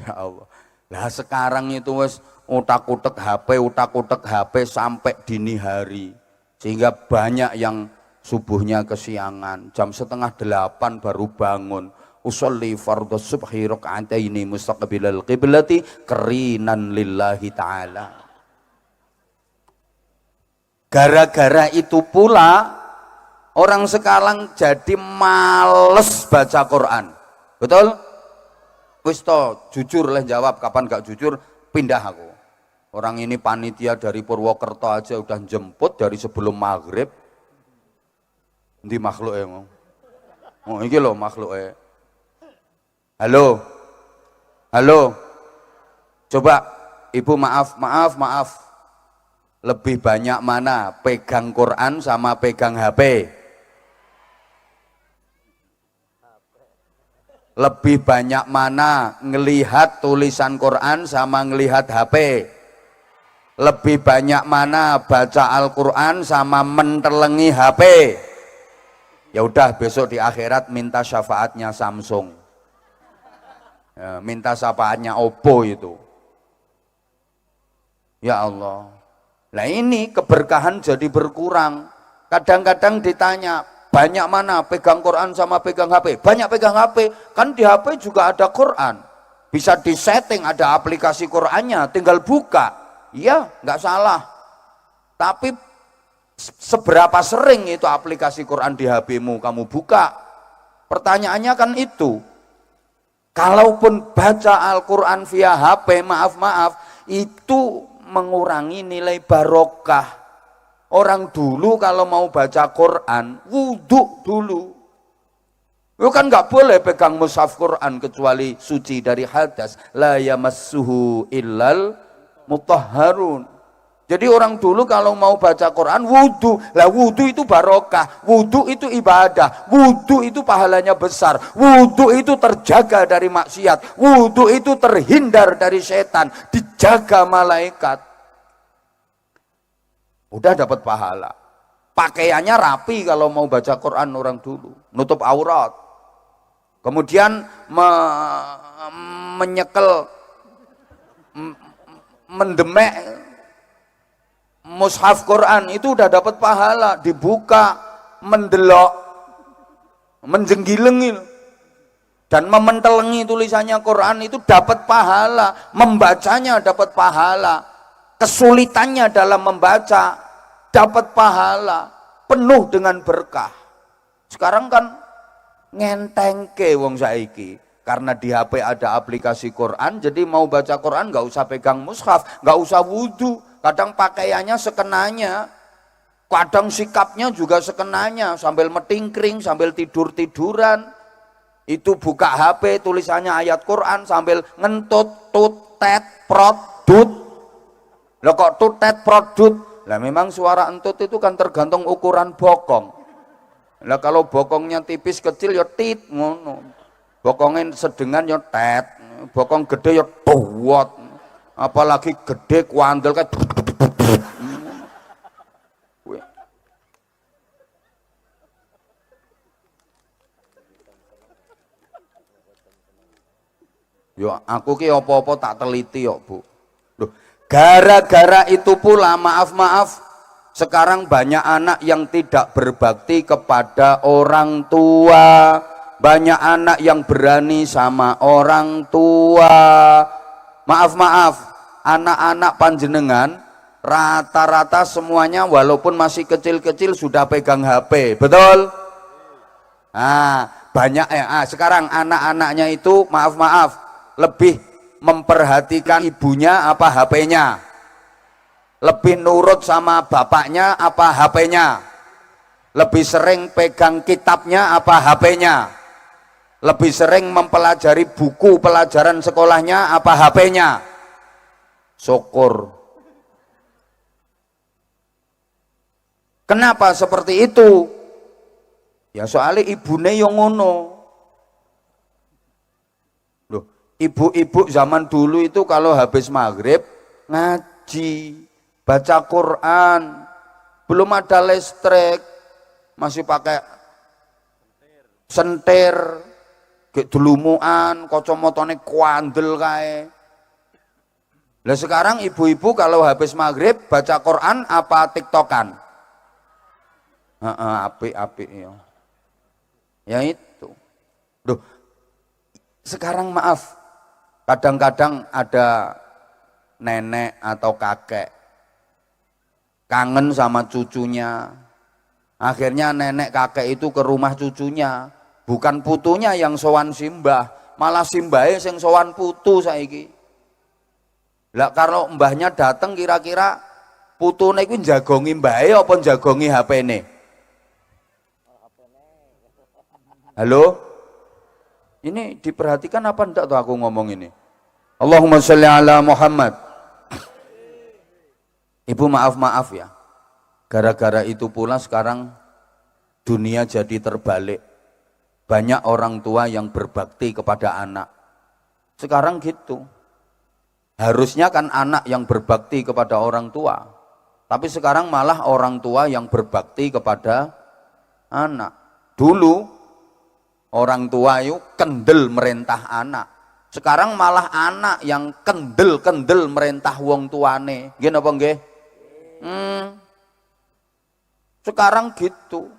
Ya Allah. Lah sekarang itu wis utak-utek HP sampai dini hari. Sehingga banyak yang subuhnya kesiangan, jam 7:30 baru bangun. Usolli fardhu subhi raka'ataini mustaqbilal qiblati karinan lillahi ta'ala. Gara-gara itu pula orang sekarang jadi males baca Quran. Betul? Wis to, jujur lah jawab, kapan gak jujur pindah aku. Orang ini panitia dari Purwokerto aja udah jemput dari sebelum maghrib. Ndi makhluke mau. Oh iki lho makhluke. Halo. Halo. Coba Ibu maaf. Lebih banyak mana pegang Quran sama pegang HP? Lebih banyak mana ngelihat tulisan Quran sama ngelihat HP? Lebih banyak mana baca Al-Quran sama mentelengi HP? Ya udah besok di akhirat minta syafaatnya Samsung, ya, minta syafaatnya Oppo itu. Ya Allah, nah ini keberkahan jadi berkurang. Kadang-kadang ditanya, banyak mana pegang Quran sama pegang HP? Banyak pegang HP, kan di HP juga ada Quran, bisa disetting, ada aplikasi Qurannya, tinggal buka. Iya, nggak salah. Tapi seberapa sering itu aplikasi Quran di HP-mu kamu buka? Pertanyaannya kan itu. Kalaupun baca Al-Quran via HP, maaf, itu mengurangi nilai barokah. Orang dulu kalau mau baca Quran, wudhu dulu. Itu kan nggak boleh pegang mushaf Quran kecuali suci dari hadas. La yamassuhu illal mutahharun. Jadi orang dulu kalau mau baca Quran wudhu, lah wudhu itu barokah, wudhu itu ibadah, wudhu itu pahalanya besar, wudhu itu terjaga dari maksiat, wudhu itu terhindar dari setan, dijaga malaikat. Udah dapat pahala. Pakaiannya rapi kalau mau baca Quran orang dulu, nutup aurat. Kemudian menyekel, mendemek mushaf Quran itu udah dapat pahala, dibuka, mendelok, menjenggilengil dan mementelengi tulisannya Quran itu dapat pahala, membacanya dapat pahala, kesulitannya dalam membaca dapat pahala, penuh dengan berkah. Sekarang kan ngentengke wong saiki. Karena di HP ada aplikasi Quran, jadi mau baca Quran nggak usah pegang mushaf, nggak usah wudhu. Kadang pakaiannya sekenanya, kadang sikapnya juga sekenanya, sambil metingkring, sambil tidur-tiduran. Itu buka HP, tulisannya ayat Quran, sambil ngentut, tut, tet, prot, dut. Loh kok tut, tet, prot, dut? Lah memang suara entut itu kan tergantung ukuran bokong. Lah kalau bokongnya tipis kecil ya tit, ngono. Bokongin sedengan ya tet, bokong gede ya tuwot, apalagi gede kuandel kayak yo aku ki apa-apa tak teliti yo Bu. Loh, gara-gara itu pula maaf sekarang banyak anak yang tidak berbakti kepada orang tua. Banyak anak yang berani sama orang tua. Maaf, anak-anak panjenengan rata-rata semuanya walaupun masih kecil-kecil sudah pegang HP, betul? Nah, banyak sekarang anak-anaknya itu maaf, lebih memperhatikan ibunya apa HP-nya? Lebih nurut sama bapaknya apa HP-nya? Lebih sering pegang kitabnya apa HP-nya? Lebih sering mempelajari buku pelajaran sekolahnya apa HP-nya? Syukur. Kenapa seperti itu? Ya soalnya ibune yang ngono. Loh, ibu-ibu zaman dulu itu kalau habis maghrib ngaji, baca Quran, belum ada listrik, masih pakai sentir. Gek delumuan, kacamotane kuandel kae. Lah sekarang ibu-ibu kalau habis maghrib baca Quran apa TikTokan? Apik ya. Ya itu. Duh. Sekarang maaf, kadang-kadang ada nenek atau kakek kangen sama cucunya. Akhirnya nenek kakek itu ke rumah cucunya. Bukan putunya yang sowan simbah, malah simbahe sing sowan putu saiki. Lah kalau mbahnya dateng kira-kira putune iku jagongi mbahe apa jagongi HP-ne? Halo? Ini diperhatikan apa enggak tuh aku ngomong ini? Allahumma sholli ala Muhammad. Ibu maaf ya. Gara-gara itu pula sekarang dunia jadi terbalik. Banyak orang tua yang berbakti kepada anak. Sekarang gitu. Harusnya kan anak yang berbakti kepada orang tua. Tapi sekarang malah orang tua yang berbakti kepada anak. Dulu orang tua itu kendel merintah anak. Sekarang malah anak yang kendel merintah wong tuane. Nggih napa nggih? Sekarang gitu.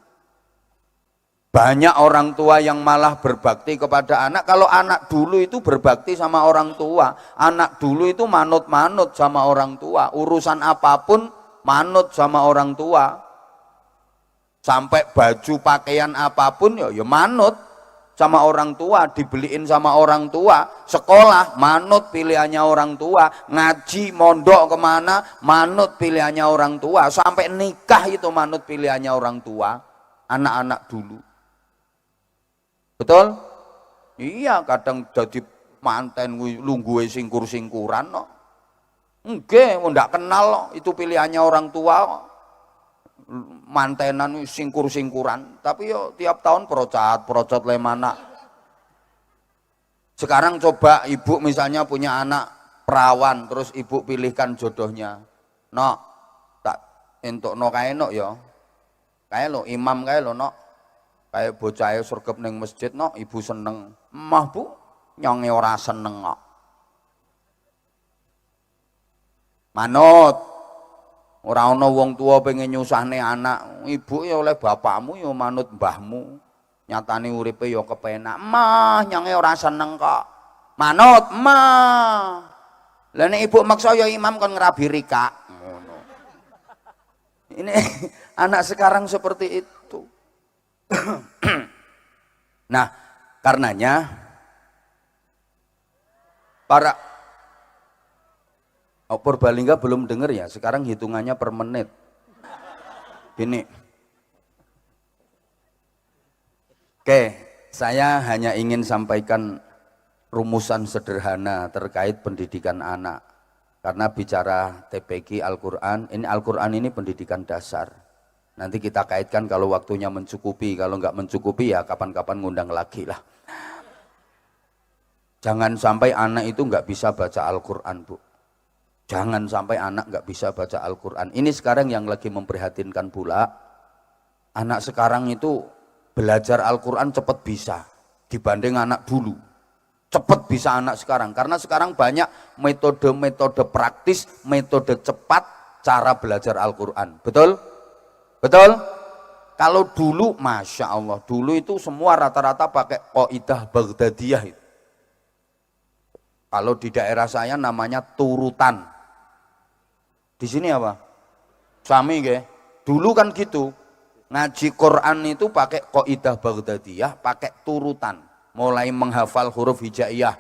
Banyak orang tua yang malah berbakti kepada anak. Kalau anak dulu itu berbakti sama orang tua. Anak dulu itu manut-manut sama orang tua. Urusan apapun manut sama orang tua. Sampai baju pakaian apapun ya manut sama orang tua. Dibeliin sama orang tua. Sekolah manut pilihannya orang tua. Ngaji mondok kemana manut pilihannya orang tua. Sampai nikah itu manut pilihannya orang tua. Anak-anak dulu. Betul? Iya, kadang jadi manten lungguhe singkur-singkuran no. Nggih, ndak kenal no. Itu pilihannya orang tua. Mantenan singkur-singkuran, tapi yo tiap tahun procot lemana. Sekarang coba ibu misalnya punya anak perawan, terus ibu pilihkan jodohnya. No, tak entuk no kae no yo. Kae lo imam kae lo no. Kayak bocah surgep ning masjid no, ibu seneng. Emah bu, nyonge ora seneng kok. Manut. Ora ana wong tua pengen nyusahne anak. Ibu ya oleh bapakmu ya manut mbahmu. Nyatane uripe ya kepenak. Emah nyonge ora seneng kok. Manut, emah. Lah nek ibu maksa ya imam kon ngrabi rika. Ngono. Ini anak sekarang seperti itu. Nah, karenanya para Purbalingga belum dengar ya, sekarang hitungannya per menit. Gini. Oke, saya hanya ingin sampaikan rumusan sederhana terkait pendidikan anak. Karena bicara TPQ Al-Quran, ini Al-Quran ini pendidikan dasar. Nanti kita kaitkan kalau waktunya mencukupi, kalau nggak mencukupi ya kapan-kapan ngundang lagi lah. Jangan sampai anak itu nggak bisa baca Al-Quran, Bu. Jangan sampai anak nggak bisa baca Al-Quran. Ini sekarang yang lagi memprihatinkan pula. Anak sekarang itu belajar Al-Quran cepat bisa dibanding anak dulu. Cepat bisa anak sekarang, karena sekarang banyak metode-metode praktis, metode cepat cara belajar Al-Quran. Betul? Betul? Kalau dulu, Masya Allah, dulu itu semua rata-rata pakai Qaidah Baghdadiyah itu. Kalau di daerah saya namanya turutan. Di sini apa? Sami ke? Dulu kan gitu. Ngaji Quran itu pakai Qaidah Baghdadiyah, pakai turutan. Mulai menghafal huruf hijaiyah.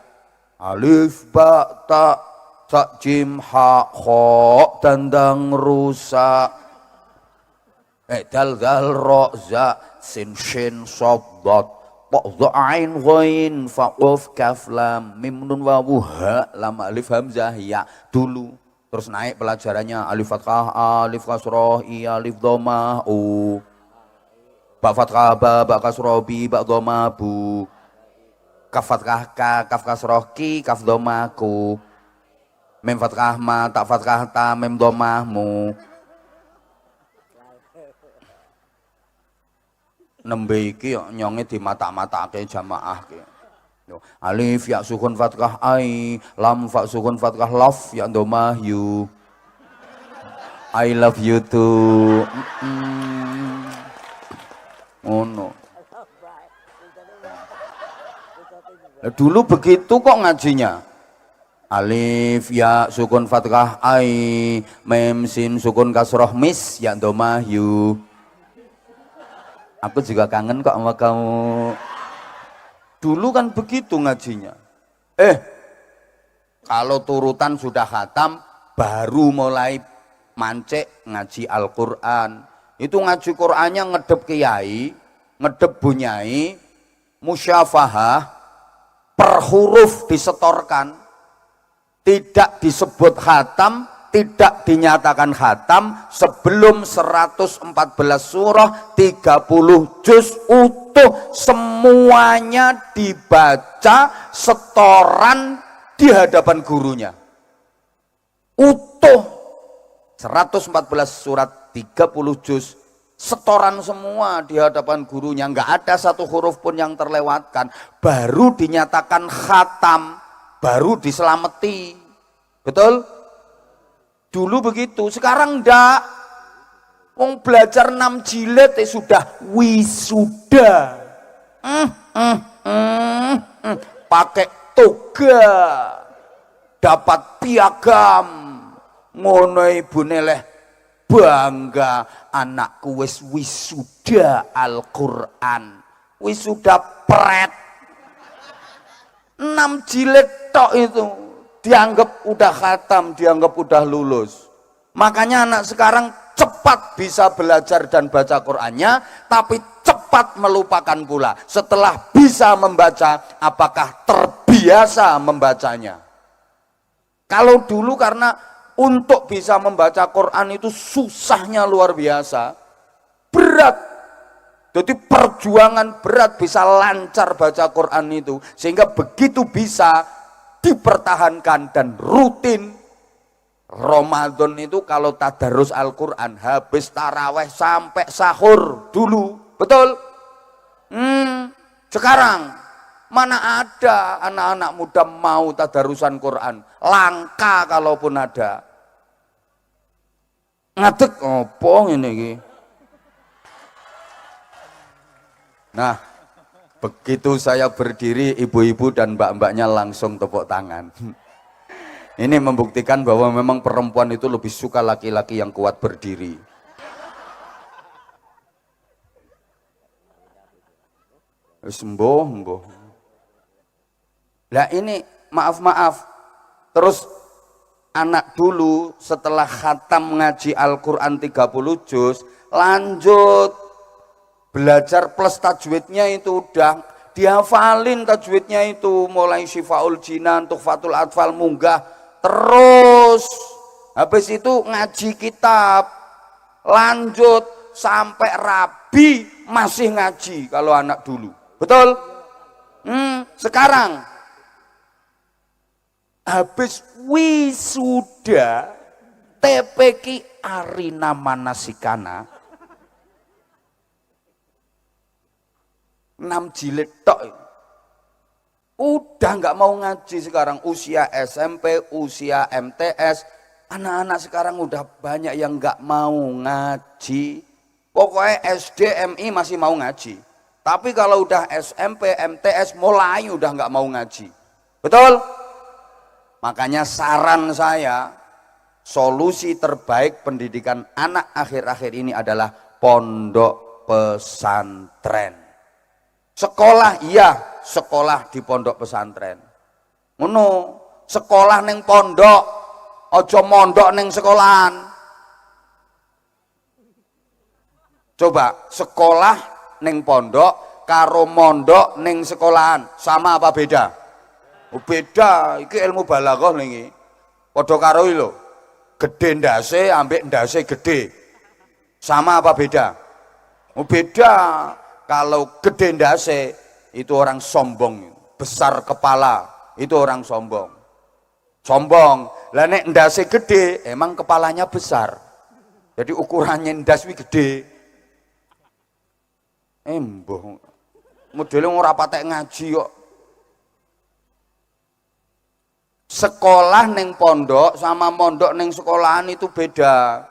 Alif, ba, ta, sa, jim, ha, kho, dandang, rusa. Dal, dal, ro, za, sin, shin, sob, dot. Pok, ain, ghain, fa, qaf, kaf, lam, mim, nun, wawu, ha, lam, alif, hamzah, ya. Dulu. Terus naik pelajarannya alif fathah, alif kasroh, i, alif dhamma, u. Ba fathah, ba kasroh, bi, ba dhamma, bu. Kaf fathah, ka, kaf kasroh, ki, kaf dhamma, ku. Mim fathah, ma, ta fathah, ta, mim dhamma, mu. Nembe iki nyonge di mata-matake jamaah ki. Alif ya sukun fathah ai, lam fa sukun fathah love ya dhamma you. I love you too. Oh no. Dulu begitu kok ngajinya. Alif ya sukun fathah ai, mem sin sukun kasroh mis ya dhamma you. Aku juga kangen kok sama kamu. Dulu kan begitu ngajinya. Kalau turutan sudah khatam, baru mulai mancek ngaji Al-Quran. Itu ngaji Qurannya ngedep kiai, ngedep bunyai, musyafahah per huruf disetorkan, tidak disebut khatam, tidak dinyatakan khatam sebelum 114 surah 30 juz utuh semuanya dibaca setoran di hadapan gurunya. Utuh 114 surat 30 juz setoran semua di hadapan gurunya, nggak ada satu huruf pun yang terlewatkan, baru dinyatakan khatam, baru diselamati. Betul? Dulu begitu, sekarang ndak. Wong belajar 6 jilid sudah wisuda. Pakai toga, dapat piagam, ngono ibune leh bangga anakku wis wisuda Al-Qur'an, wisuda pret. 6 jilid tok itu dianggap udah khatam, dianggap udah lulus. Makanya anak sekarang cepat bisa belajar dan baca Qur'annya, tapi cepat melupakan pula. Setelah bisa membaca, apakah terbiasa membacanya? Kalau dulu karena untuk bisa membaca Quran itu susahnya luar biasa, berat. Jadi perjuangan berat bisa lancar baca Quran itu, sehingga begitu bisa dipertahankan dan rutin. Ramadan itu kalau tadarus Al-Quran habis taraweh sampai sahur dulu, betul? Sekarang mana ada anak-anak muda mau tadarusan Quran, langka kalaupun ada. Ngadeg opo ngene iki. Nah, begitu saya berdiri, ibu-ibu dan mbak-mbaknya langsung tepuk tangan. Ini membuktikan bahwa memang perempuan itu lebih suka laki-laki yang kuat berdiri. Sembuh. Nah ini maaf. Terus anak dulu setelah khatam ngaji Al-Quran 30 juz, lanjut belajar plus tajwidnya itu udah dihafalin tajwidnya itu, mulai Syifaul Jinan, Tuhfatul Atfal, munggah terus. Habis itu ngaji kitab, lanjut sampai rabi masih ngaji kalau anak dulu. Betul? Sekarang habis wisuda TPQ Arina Manasikana 6 jilid tok, udah nggak mau ngaji sekarang. Usia SMP, usia MTS, anak-anak sekarang udah banyak yang nggak mau ngaji. Pokoknya SD, MI masih mau ngaji, tapi kalau udah SMP, MTS mulai udah nggak mau ngaji. Betul? Makanya saran saya, solusi terbaik pendidikan anak akhir-akhir ini adalah pondok pesantren. Sekolah iya, sekolah di pondok pesantren. Ngono, sekolah neng pondok, ojo mondok neng sekolahan. Coba sekolah neng pondok karo mondok neng sekolahan sama apa beda? Oh, beda. Iki ilmu balaghah niki. Padha karo iki lho. Gedhe ndase ambek ndase gedhe. Sama apa beda? Oh, beda. Kalau gede ndase itu orang sombong, besar kepala itu orang sombong. Lah nek ndase gede emang kepalanya besar. Jadi ukurannya ndas wi gede. Mbuh. Modele ora patek ngaji kok. Sekolah neng pondok sama mondok neng sekolahan itu beda.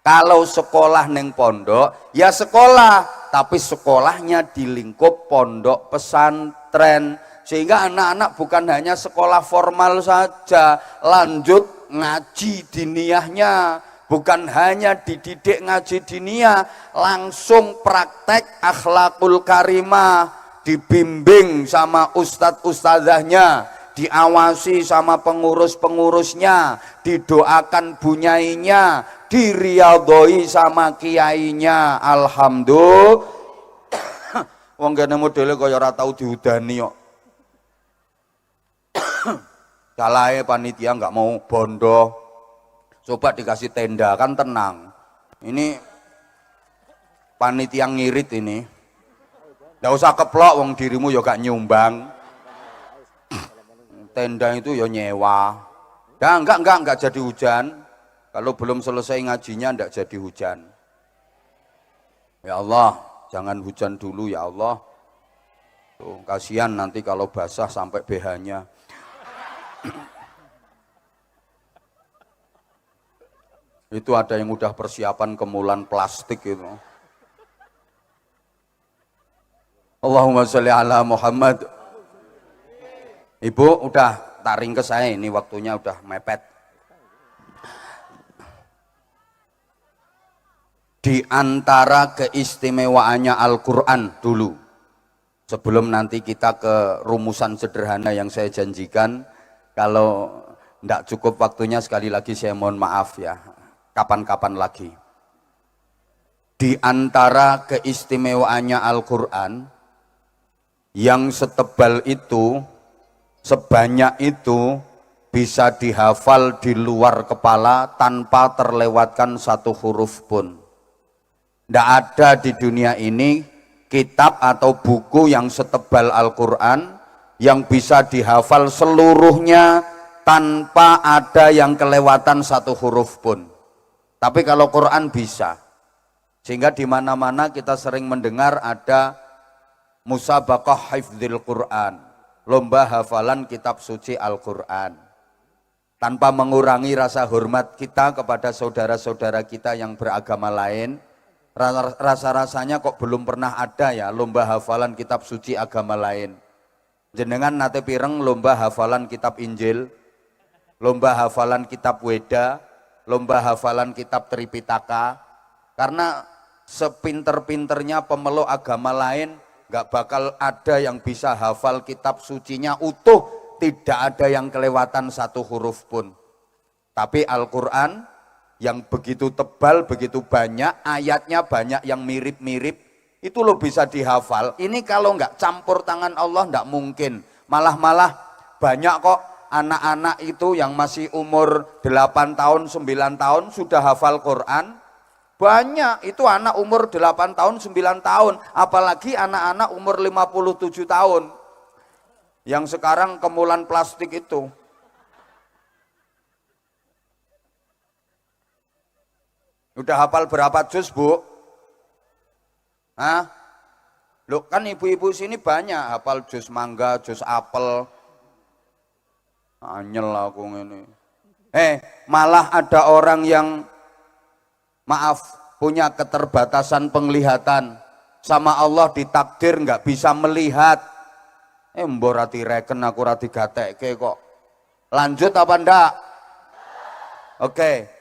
Kalau sekolah neng pondok, ya sekolah, tapi sekolahnya di lingkup pondok pesantren. Sehingga anak-anak bukan hanya sekolah formal saja, lanjut ngaji diniyahnya. Bukan hanya dididik ngaji diniyah, langsung praktek akhlakul karimah, dibimbing sama ustadz-ustadzahnya, diawasi sama pengurus-pengurusnya, didoakan bunyainya, diriyadhoi sama kiainya. Wong kene modele kaya ora tau diudani kok. Salahe panitia nggak mau bondo. Coba dikasih tenda kan tenang. Ini panitia ngirit ini. Nggak usah keplok wong dirimu ya gak nyumbang. Tenda itu ya nyewa. Nah, enggak jadi hujan. Kalau belum selesai ngajinya enggak jadi hujan. Ya Allah, jangan hujan dulu ya Allah. Tuh, kasihan nanti kalau basah sampai BH-nya. Itu ada yang udah persiapan kemulan plastik itu. Allahumma sholli ala Muhammad. Ibu udah taring ke saya, ini waktunya udah mepet. Di antara keistimewaannya Al-Quran dulu, sebelum nanti kita ke rumusan sederhana yang saya janjikan, kalau tidak cukup waktunya sekali lagi saya mohon maaf ya, kapan-kapan lagi. Di antara keistimewaannya Al-Quran, yang setebal itu, sebanyak itu, bisa dihafal di luar kepala tanpa terlewatkan satu huruf pun. Tidak ada di dunia ini kitab atau buku yang setebal Al-Quran yang bisa dihafal seluruhnya tanpa ada yang kelewatan satu huruf pun. Tapi kalau Quran bisa. Sehingga di mana-mana kita sering mendengar ada musabaqah hifdzil Quran, lomba hafalan kitab suci Al-Quran. Tanpa mengurangi rasa hormat kita kepada saudara-saudara kita yang beragama lain, rasa-rasanya kok belum pernah ada ya lomba hafalan kitab suci agama lain. Jenengan nate pireng lomba hafalan kitab Injil, lomba hafalan kitab Weda, lomba hafalan kitab Tripitaka. Karena sepinter-pinternya pemeluk agama lain gak bakal ada yang bisa hafal kitab sucinya utuh, tidak ada yang kelewatan satu huruf pun. Tapi Al-Quran yang begitu tebal, begitu banyak, ayatnya banyak yang mirip-mirip, itu lo bisa dihafal. Ini kalau nggak campur tangan Allah nggak mungkin. Malah banyak kok anak-anak itu yang masih umur 8 tahun, 9 tahun sudah hafal Quran. Banyak, itu anak umur 8 tahun, 9 tahun. Apalagi anak-anak umur 57 tahun. Yang sekarang kemulan plastik itu. Udah hafal berapa juz, Bu? Hah? Loh, kan ibu-ibu sini banyak hafal juz mangga, juz apel. Anyel aku ini. Malah ada orang yang maaf punya keterbatasan penglihatan, sama Allah ditakdir nggak bisa melihat. Mbok rati reken aku rati gatekke kok. Lanjut apa ndak? Oke.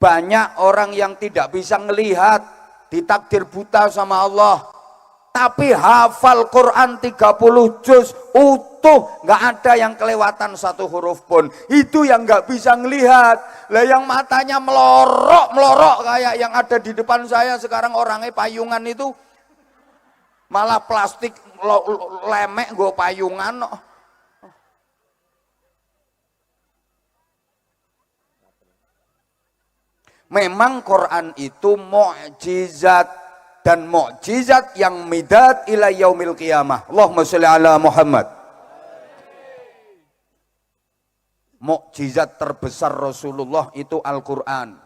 Banyak orang yang tidak bisa melihat, ditakdir buta sama Allah, tapi hafal Quran 30 juz utuh, nggak ada yang kelewatan satu huruf pun. Itu yang nggak bisa ngelihat. Lah yang matanya melorok kayak yang ada di depan saya sekarang, orangnya payungan itu malah plastik lemek gue payungan. Memang Quran itu mukjizat, dan mukjizat yang midad ila yaumil qiyamah. Allahumma sholli ala Muhammad. Mukjizat terbesar Rasulullah itu Al-Quran.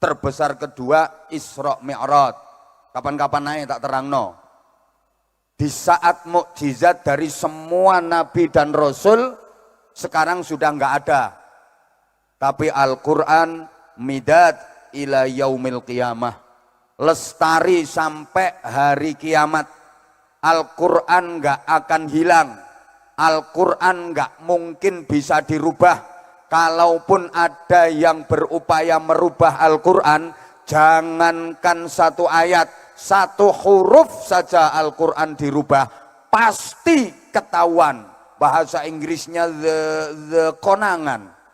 Terbesar kedua Isra Mi'raj. Kapan-kapan naik tak terangno. Di saat mukjizat dari semua nabi dan rasul sekarang sudah enggak ada. Tapi Al-Quran midad ila yaumil qiyamah, lestari sampai hari kiamat. Al-Quran gak akan hilang, Al-Quran gak mungkin bisa dirubah. Kalaupun ada yang berupaya merubah Al-Quran, jangankan satu ayat, satu huruf saja Al-Quran dirubah, pasti ketahuan. Bahasa Inggrisnya the konangan.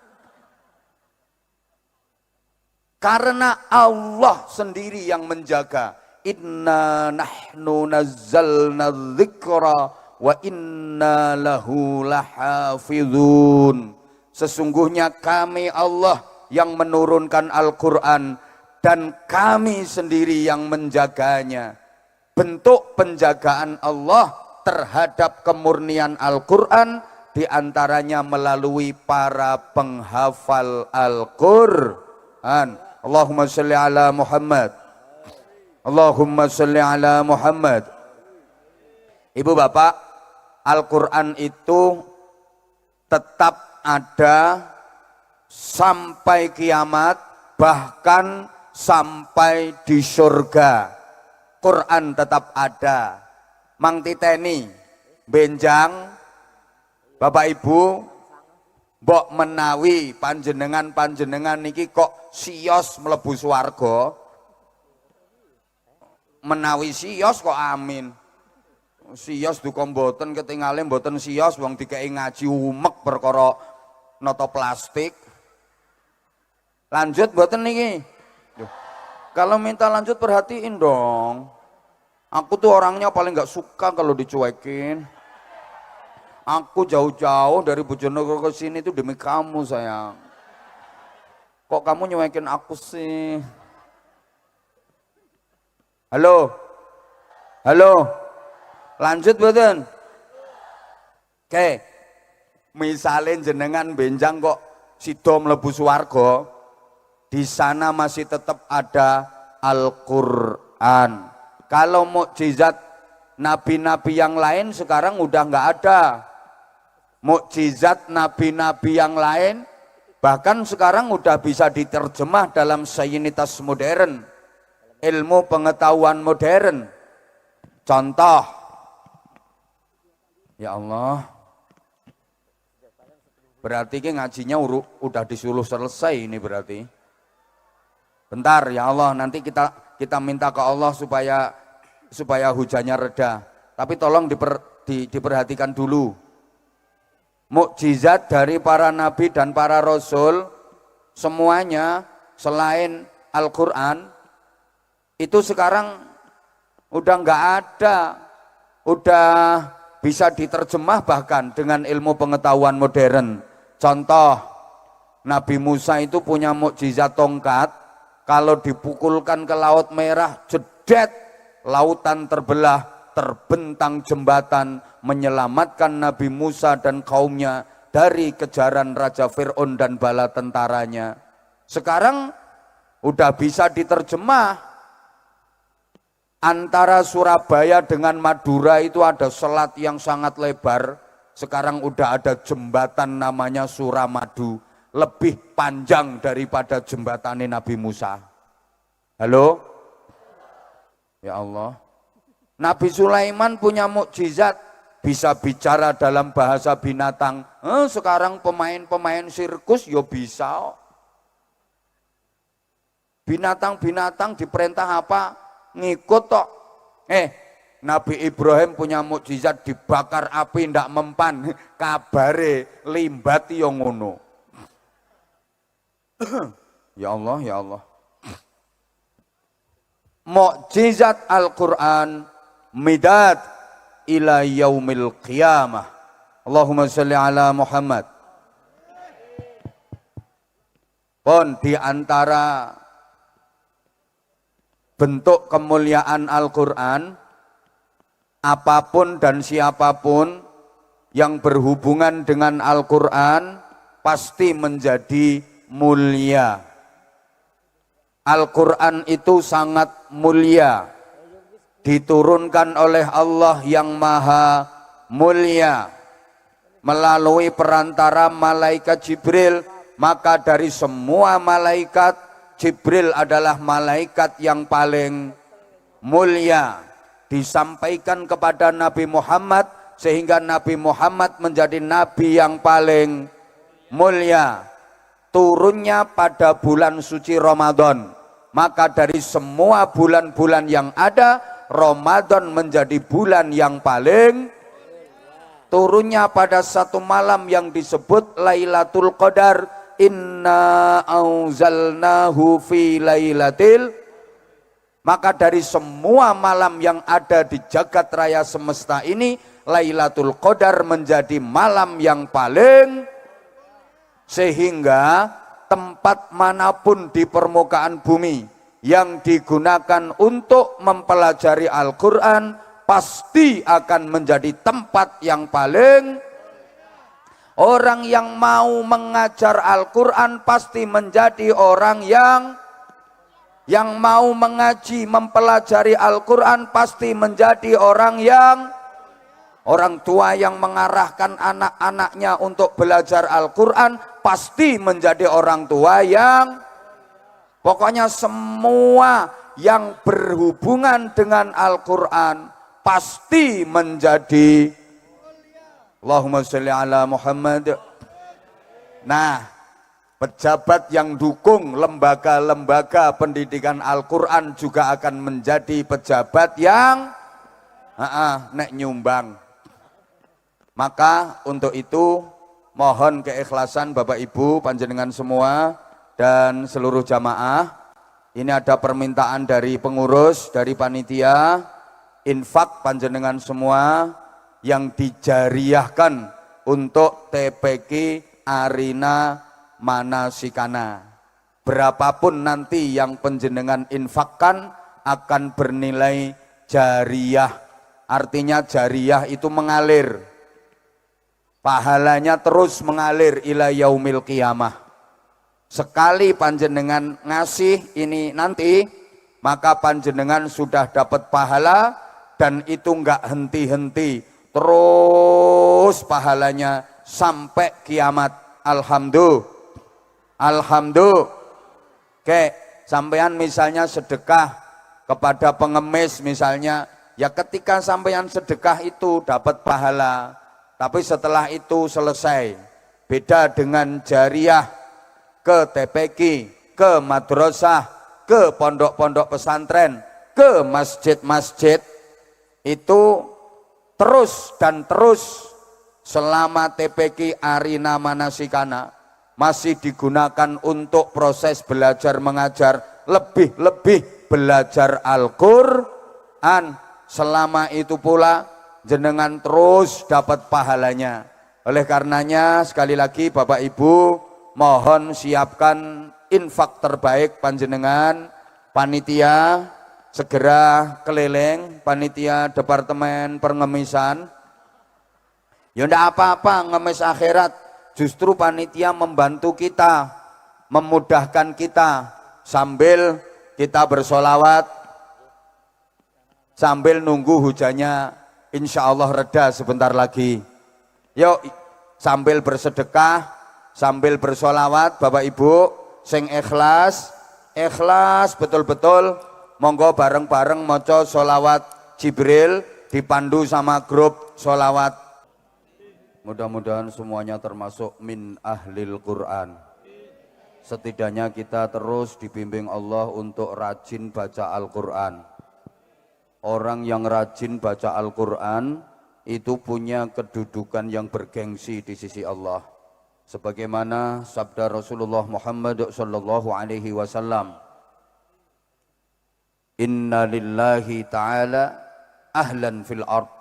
Karena Allah sendiri yang menjaga. inna nahnu nazzalna dzikra wa inna lahu lahafizun. Sesungguhnya kami Allah yang menurunkan Al-Quran dan kami sendiri yang menjaganya. Bentuk penjagaan Allah terhadap kemurnian Al-Quran diantaranya melalui para penghafal Al-Quran. Allahumma salli ala Muhammad. Allahumma salli ala Muhammad. Ibu bapak, Al-Quran itu tetap ada sampai kiamat, bahkan sampai di surga. Quran tetap ada. Mang titeni benjang Bapak Ibu, mbok menawi panjenengan niki kok siyos mlebu swarga. Menawi siyos kok amin. Siyos duka mboten ketingale mboten siyos wong dikeki ngaji umek perkara nata plastik. Lanjut mboten niki. Kalau minta lanjut perhatiin dong. Aku tuh orangnya paling nggak suka kalau dicuekin. Aku jauh-jauh dari Bojonegoro ke sini tuh demi kamu sayang. Kok kamu nyuekin aku sih? Halo? Halo? Lanjut mboten? Oke. Misalnya jenengan benjang kok sida mlebu swarga. Di sana masih tetap ada Al-Quran. Kalau mukjizat nabi-nabi yang lain sekarang udah nggak ada. Mukjizat nabi-nabi yang lain bahkan sekarang udah bisa diterjemah dalam sainitas modern, ilmu pengetahuan modern. Contoh, ya Allah, berarti ngajinya udah disuruh selesai ini berarti. Bentar ya Allah, nanti kita minta ke Allah supaya hujannya reda. Tapi tolong diperhatikan dulu. Mukjizat dari para nabi dan para rasul semuanya selain Al-Quran itu sekarang udah nggak ada. Udah bisa diterjemah bahkan dengan ilmu pengetahuan modern. Contoh, Nabi Musa itu punya mukjizat tongkat. Kalau dipukulkan ke Laut Merah, jedet, lautan terbelah, terbentang jembatan, menyelamatkan Nabi Musa dan kaumnya dari kejaran Raja Fir'aun dan bala tentaranya. Sekarang udah bisa diterjemah. Antara Surabaya dengan Madura itu ada selat yang sangat lebar. Sekarang udah ada jembatan namanya Suramadu. Lebih panjang daripada jembatan Nabi Musa. Halo? Ya Allah. Nabi Sulaiman punya mukjizat, bisa bicara dalam bahasa binatang. Sekarang pemain-pemain sirkus yo bisa. Binatang-binatang diperintah apa? Ngikut tok. Nabi Ibrahim punya mukjizat, dibakar api ndak mempan. Kabare limbat yo ngono. Ya Allah, ya Allah. Mukjizat Al-Quran midad ila yaumil qiyamah. Allahumma salli ala Muhammad. Pun di antara bentuk kemuliaan Al-Quran, apapun dan siapapun yang berhubungan dengan Al-Quran pasti menjadi mulia. Al-Quran itu sangat mulia, diturunkan oleh Allah yang maha mulia melalui perantara malaikat Jibril. Maka dari semua malaikat, Jibril adalah malaikat yang paling mulia. Disampaikan kepada Nabi Muhammad sehingga Nabi Muhammad menjadi nabi yang paling mulia. Turunnya pada bulan suci Ramadan. Maka dari semua bulan-bulan yang ada, Ramadan menjadi bulan yang paling. Turunnya pada satu malam yang disebut Lailatul Qadar. Inna anzalnahu fi lailatil. Maka dari semua malam yang ada di jagat raya semesta ini, Lailatul Qadar menjadi malam yang paling, sehingga tempat manapun di permukaan bumi yang digunakan untuk mempelajari Al-Quran pasti akan menjadi tempat yang paling. Orang yang mau mengajar Al-Quran pasti menjadi orang yang mau mengaji, mempelajari Al-Quran pasti menjadi orang tua yang mengarahkan anak-anaknya untuk belajar Al-Quran pasti menjadi orang tua yang, pokoknya semua yang berhubungan dengan Al-Quran pasti menjadi. Allahumma sholli ala Muhammad. Nah, pejabat yang dukung lembaga-lembaga pendidikan Al-Quran juga akan menjadi pejabat yang nek nyumbang. Maka untuk itu mohon keikhlasan Bapak Ibu panjenengan semua dan seluruh jamaah. Ini ada permintaan dari pengurus, dari panitia, infak panjenengan semua yang dijariahkan untuk TPQ Arina Manasikana. Berapapun nanti yang panjenengan infakkan akan bernilai jariyah. Artinya jariyah itu mengalir, pahalanya terus mengalir ila yaumil qiyamah. Sekali panjenengan ngasih ini nanti, maka panjenengan sudah dapat pahala dan itu enggak henti-henti, terus pahalanya sampai kiamat. Alhamdulillah. Oke, sampean misalnya sedekah kepada pengemis misalnya, ya ketika sampean sedekah itu dapat pahala, tapi setelah itu selesai. Beda dengan jariyah ke TPQ, ke madrasah, ke pondok-pondok pesantren, ke masjid-masjid, itu terus dan terus selama TPQ Arina Manasikana masih digunakan untuk proses belajar mengajar, lebih-lebih belajar Al-Quran. Selama itu pula jenengan terus dapat pahalanya. Oleh karenanya sekali lagi Bapak Ibu mohon siapkan infak terbaik panjenengan. Panitia segera keliling, panitia Departemen Pengemisan. Ya ndak apa-apa ngemis akhirat. Justru panitia membantu kita, memudahkan kita sambil kita bersolawat, sambil nunggu hujannya insya Allah reda sebentar lagi. Yuk sambil bersedekah, sambil bersolawat Bapak Ibu, sing ikhlas betul-betul, monggo bareng-bareng maca solawat Jibril dipandu sama grup solawat. Mudah-mudahan semuanya termasuk min ahlil Quran. Setidaknya kita terus dibimbing Allah untuk rajin baca Al-Quran. Orang yang rajin baca Al-Quran itu punya kedudukan yang bergengsi di sisi Allah. Sebagaimana sabda Rasulullah Muhammad sallallahu alaihi wasallam, Inna lillahi ta'ala ahlan fil ard.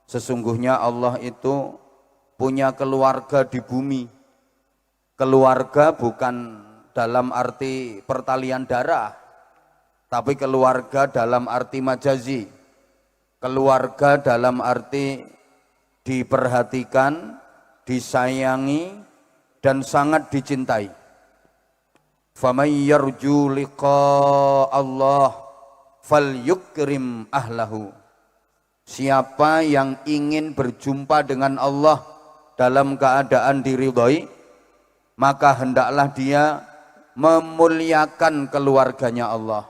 Sesungguhnya Allah itu punya keluarga di bumi. Keluarga bukan dalam arti pertalian darah, tapi keluarga dalam arti majazi. Keluarga dalam arti diperhatikan, disayangi, dan sangat dicintai. Faman yarju liqa Allah falyukrim ahlahu. Siapa yang ingin berjumpa dengan Allah dalam keadaan diridhoi, maka hendaklah dia memuliakan keluarganya Allah.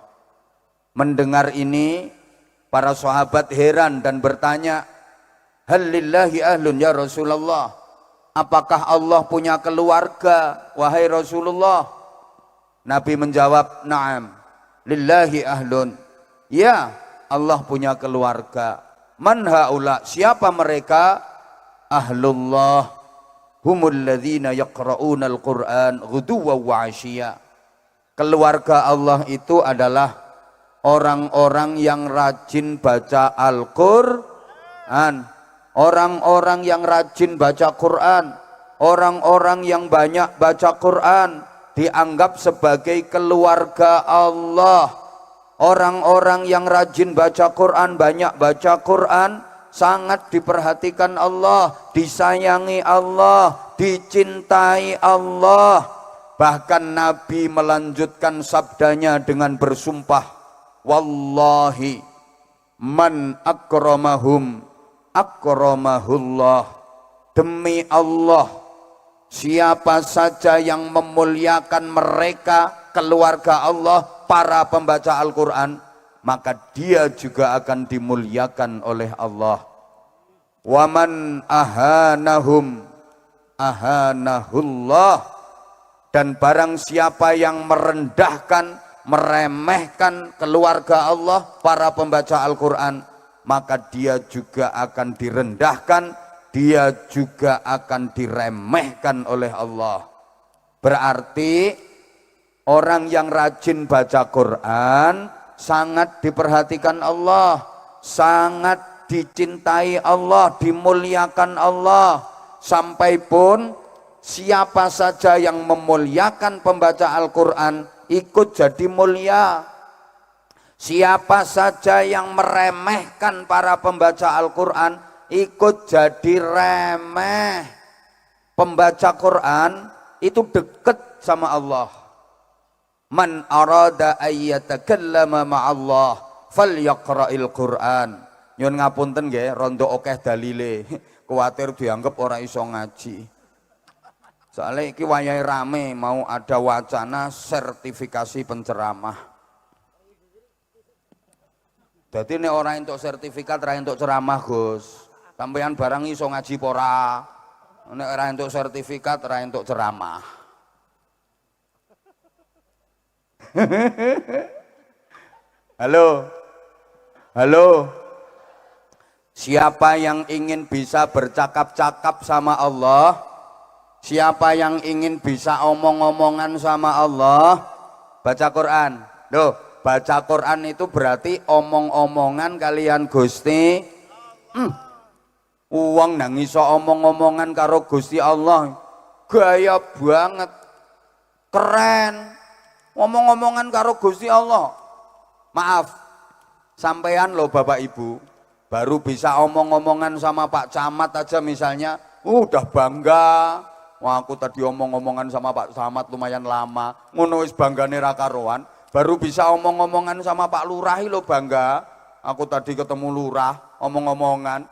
Mendengar ini, para sahabat heran dan bertanya, hal lillahi ahlun ya Rasulullah, apakah Allah punya keluarga wahai Rasulullah? Nabi menjawab, na'am, lillahi ahlun. Ya, Allah punya keluarga. Man haula, siapa mereka? Ahlullah humul ladzina yaqra'una al-Qur'an ghuduwwan wa 'ashiyya. Keluarga Allah itu adalah orang-orang yang rajin baca Al-Qur'an, orang-orang yang rajin baca Quran, orang-orang yang banyak baca Quran dianggap sebagai keluarga Allah. Orang-orang yang rajin baca Quran, banyak baca Quran, sangat diperhatikan Allah, disayangi Allah, dicintai Allah. Bahkan Nabi melanjutkan sabdanya dengan bersumpah, wallahi man akramahum akramahullah. Demi Allah, siapa saja yang memuliakan mereka, keluarga Allah, para pembaca Al-Quran, maka dia juga akan dimuliakan oleh Allah. Waman ahanahum ahanahullah. Dan barang siapa yang merendahkan, meremehkan keluarga Allah, para pembaca Al-Quran, maka dia juga akan direndahkan, dia juga akan diremehkan oleh Allah. Berarti orang yang rajin baca Quran sangat diperhatikan Allah, sangat dicintai Allah, dimuliakan Allah. Sampai pun siapa saja yang memuliakan pembaca Al-Quran ikut jadi mulia. Siapa saja yang meremehkan para pembaca Al-Quran ikut jadi remeh. Pembaca Quran itu dekat sama Allah. Man arada ayyatakallama ma'allah falyaqra'il Qur'an. Nyun ngapunten nggih, rondo akeh dalile. Kuwatir dianggap ora iso ngaji. Soalnya iki wayahe rame mau ada wacana sertifikasi penceramah. Jadi nek ora entuk sertifikat, ora entuk ceramah, Gus. Sampeyan barang iso ngaji pora. Nek ora entuk sertifikat, ora entuk ceramah. Halo. Halo. Siapa yang ingin bisa bercakap-cakap sama Allah? Siapa yang ingin bisa omong-omongan sama Allah? Baca Quran. Loh, baca Quran itu berarti omong-omongan kalian Gusti. Uang nang iso omong-omongan karo Gusti Allah. Gaya banget. Keren. Omong-omongan karo Gusti Allah. Maaf. Sampean loh Bapak Ibu, baru bisa omong-omongan sama Pak Camat aja misalnya, udah bangga. Wah, aku tadi omong-omongan sama Pak Camat lumayan lama. Ngono wis banggane ra karuan. Baru bisa omong-omongan sama Pak Lurah lo bangga. Aku tadi ketemu Lurah, omong-omongan.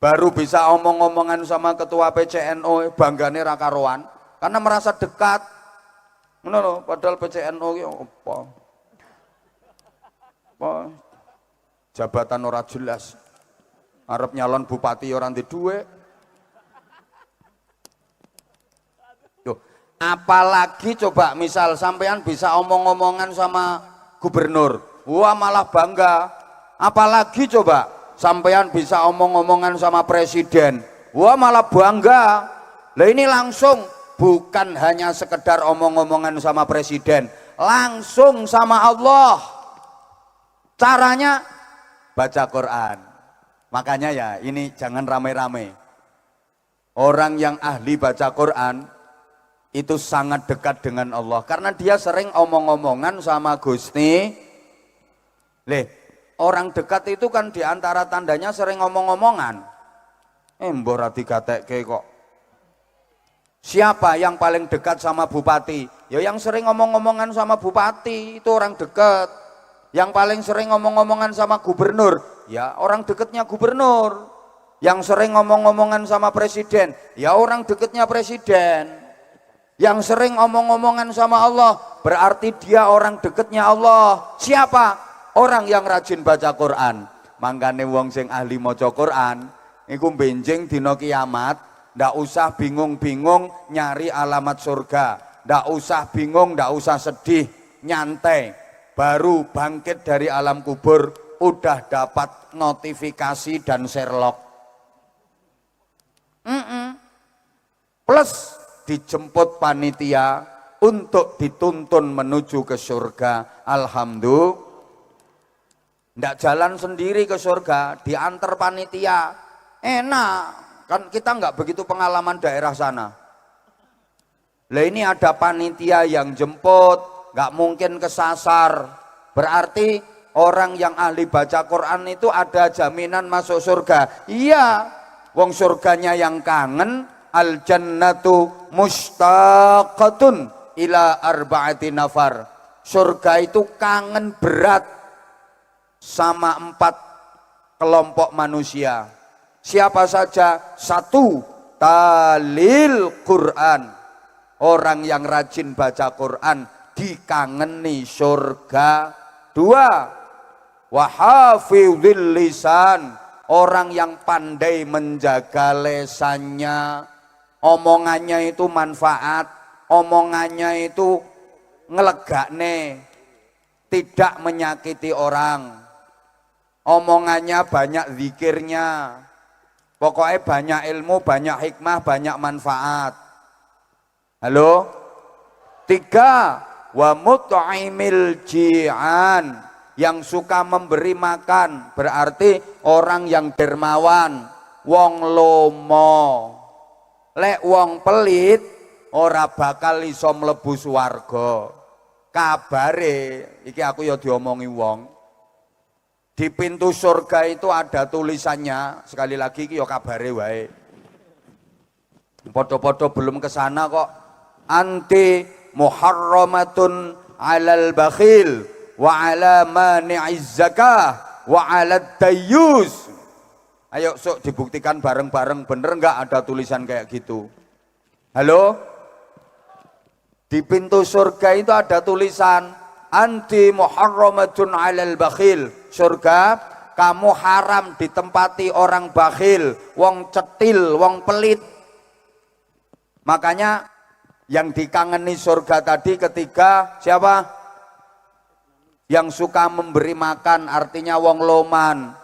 Baru bisa omong-omongan sama Ketua PCNO, banggane ra karuan. Karena merasa dekat. Ngono lho, padahal PCNO ki apa? Jabatan ora jelas. Arep nyalon bupati orang di duwe. Apalagi coba misal sampean bisa omong-omongan sama gubernur, wah malah bangga. Apalagi coba sampean bisa omong-omongan sama presiden, wah malah bangga. Lah ini langsung bukan hanya sekedar omong-omongan sama presiden, langsung sama Allah. Caranya baca Quran. Makanya ya ini jangan rame-rame. Orang yang ahli baca Quran itu sangat dekat dengan Allah karena dia sering omong-omongan sama Gusti. Orang dekat itu kan diantara tandanya sering omong-omongan. Mbah ra digatekke kok. Siapa yang paling dekat sama bupati? Ya yang sering omong-omongan sama bupati itu orang dekat. Yang paling sering omong-omongan sama gubernur, ya orang dekatnya gubernur. Yang sering omong-omongan sama presiden, ya orang dekatnya presiden. Yang sering omong-omongan sama Allah, berarti dia orang dekatnya Allah. Siapa? Orang yang rajin baca Quran. Mangkane wong sing ahli maca Quran, iku benjing dina kiamat, ndak usah bingung-bingung nyari alamat surga. Ndak usah bingung, ndak usah sedih, nyantai. Baru bangkit dari alam kubur, udah dapat notifikasi dan Sherlock. Plus dijemput panitia, untuk dituntun menuju ke surga. Alhamdulillah. Ndak jalan sendiri ke surga, diantar panitia. Enak, kan kita nggak begitu pengalaman daerah sana. Lah ini ada panitia yang jemput, nggak mungkin kesasar. Berarti orang yang ahli baca Quran itu ada jaminan masuk surga. Iya, wong surganya yang kangen. Al jannatu mustaqatun ila arba'ati nafar. Surga itu kangen berat sama 4 kelompok manusia. Siapa saja? 1, talil Quran. Orang yang rajin baca Quran dikangeni surga. 2, wahafidhil lisan. Orang yang pandai menjaga lesannya. Omongannya itu manfaat. Omongannya itu ngelegakne. Tidak menyakiti orang. Omongannya banyak zikirnya, pokoknya banyak ilmu, banyak hikmah, banyak manfaat. Halo? 3, wa mut'imil ji'an, yang suka memberi makan, berarti orang yang dermawan. Wong lomo, lek wong pelit ora bakal iso mlebu swarga. Kabare iki aku ya diomongi wong. Di pintu surga itu ada tulisannya, sekali lagi iki ya kabare wae. Podo-podo belum kesana kok. Anti muharramatun alal bakhil wa ala mani'iz zakah wa ala dayyus. Ayo sok dibuktikan bareng-bareng, bener enggak ada tulisan kayak gitu? Halo? Di pintu surga itu ada tulisan anti muharramatun alal bakhil. Surga, kamu haram ditempati orang bakhil, wong cetil, wong pelit. Makanya yang dikangeni surga tadi ketiga siapa? Yang suka memberi makan, artinya wong loman.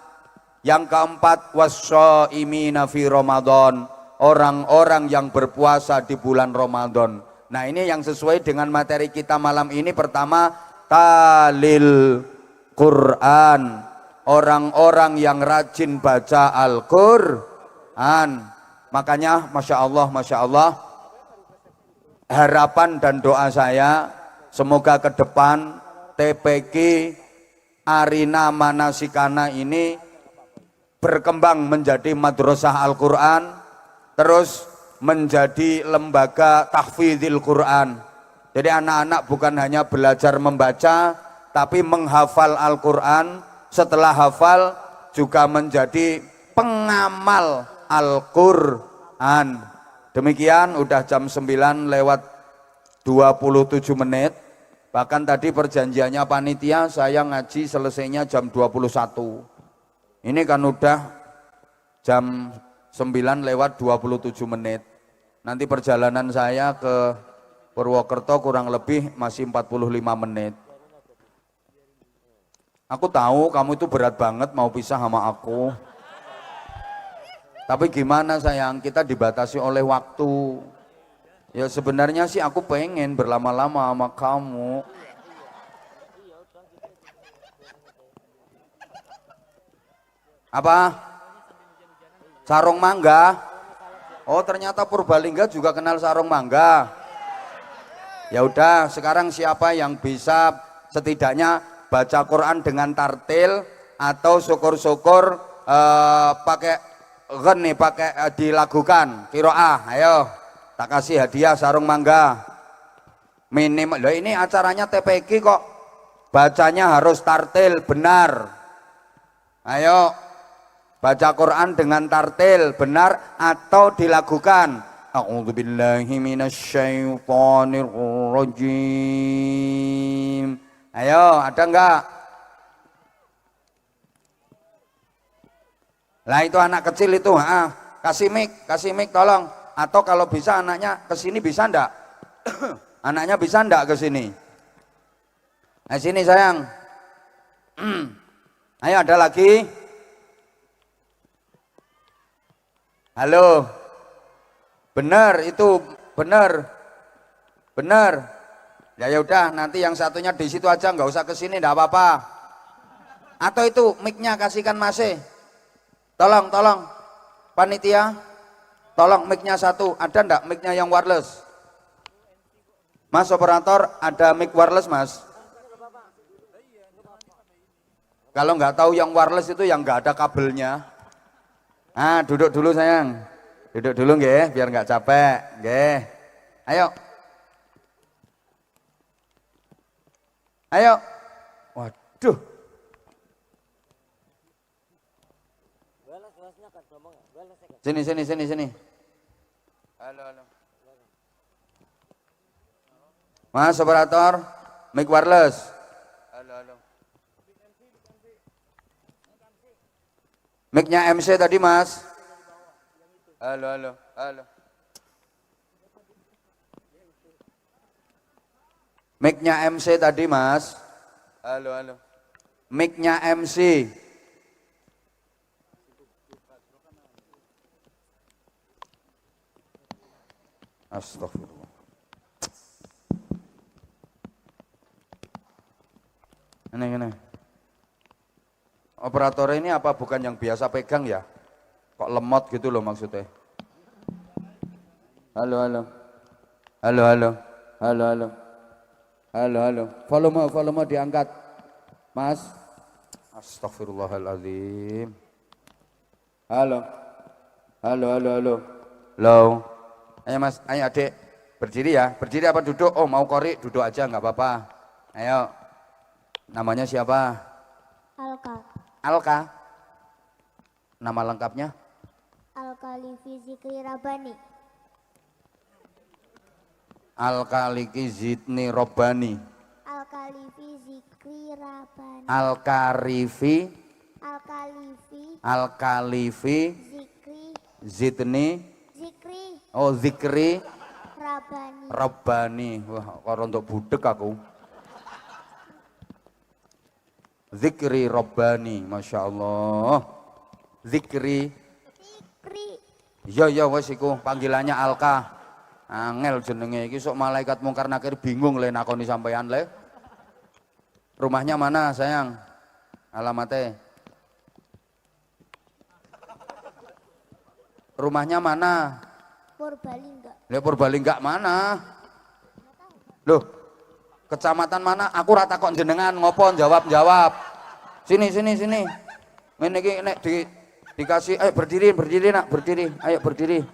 Yang keempat, wasya'imina fi Ramadan, orang-orang yang berpuasa di bulan Ramadan. Nah ini yang sesuai dengan materi kita malam ini. Pertama, talil Quran, orang-orang yang rajin baca Al-Quran. Makanya Masya Allah, harapan dan doa saya semoga ke depan TPQ Arina Manasikana ini berkembang menjadi madrasah Al-Quran, terus menjadi lembaga tahfidzil Quran. Jadi anak-anak bukan hanya belajar membaca, tapi menghafal Al-Quran. Setelah hafal juga menjadi pengamal Al-Quran. Demikian, udah jam 9 lewat 27 menit. Bahkan tadi perjanjiannya panitia saya ngaji selesainya jam 21. Ini kan udah jam 9 lewat 27 menit. Nanti perjalanan saya ke Purwokerto kurang lebih masih 45 menit. Aku tahu kamu itu berat banget mau pisah sama aku. Tapi gimana sayang, kita dibatasi oleh waktu. Ya sebenarnya sih aku pengen berlama-lama sama kamu. Apa? Sarung mangga? Oh ternyata Purbalingga juga kenal sarung mangga. Ya udah, sekarang siapa yang bisa setidaknya baca Quran dengan tartil atau syukur-syukur pakai geni, pakai dilakukan qiraah. Ayo, tak kasih hadiah sarung mangga. Minimal. Loh ini acaranya TPQ kok. Bacanya harus tartil benar. Ayo, baca Quran dengan tartil benar atau dilakukan. A'udzubillahi minasyaitonir rajim. Ayo, ada enggak? Lah itu anak kecil itu, kasih mic tolong. Atau kalau bisa anaknya ke sini bisa enggak? Anaknya bisa enggak ke sini? Nah sini sayang. Ayo ada lagi? Halo. Benar itu, benar. Benar. Ya udah, nanti yang satunya di situ aja, nggak usah ke sini, nggak apa-apa. Atau itu mic-nya kasihkan Mas. Tolong, panitia, tolong mic-nya satu. Ada ndak mic-nya yang wireless? Mas operator, ada mic wireless Mas? Kalau nggak tahu yang wireless itu yang nggak ada kabelnya. Ah, duduk dulu sayang. Duduk dulu nggih, biar nggak capek, nggih. Ayo. Ayo. Waduh. Sini. Halo. Mas operator, mic wireless. Halo. Mic-nya MC tadi Mas. Halo. Mic-nya MC tadi Mas. Halo. Mic-nya MC. Astagfirullah. Ini. Operator ini apa bukan yang biasa pegang ya? Kok lemot gitu loh maksudnya. Halo. Volume diangkat. Mas. Astagfirullahaladzim. Halo. Halo. Ayo Mas, ayo adik. Berdiri ya. Berdiri apa duduk? Oh mau kori, duduk aja nggak apa-apa. Ayo. Namanya siapa? Alka. Nama lengkapnya? Al-Khalifi Zikri Rabbani. Al-Khalifi Zidni Robbani. Al-Khalifi Zikri Rabbani. Al-Khalifi Zidni. Zikri Oh Zikri Rabbani. Robbani. Wah, kalau untuk budek aku. Zikri Robbani, Masya Allah. Zikri. Ya wes iku panggilannya Alka. Angel jenenge iki sok malaikat mungkar nakir bingung le nakoni sampean le. Rumahnya mana sayang? Alamatnya. Rumahnya mana? Purbalingga mana? Loh, kecamatan mana? Aku rata kok jenengan ngopo jawab. Sini. Ngene iki nek dikasih berdiri nak, berdiri. Ayo berdiri.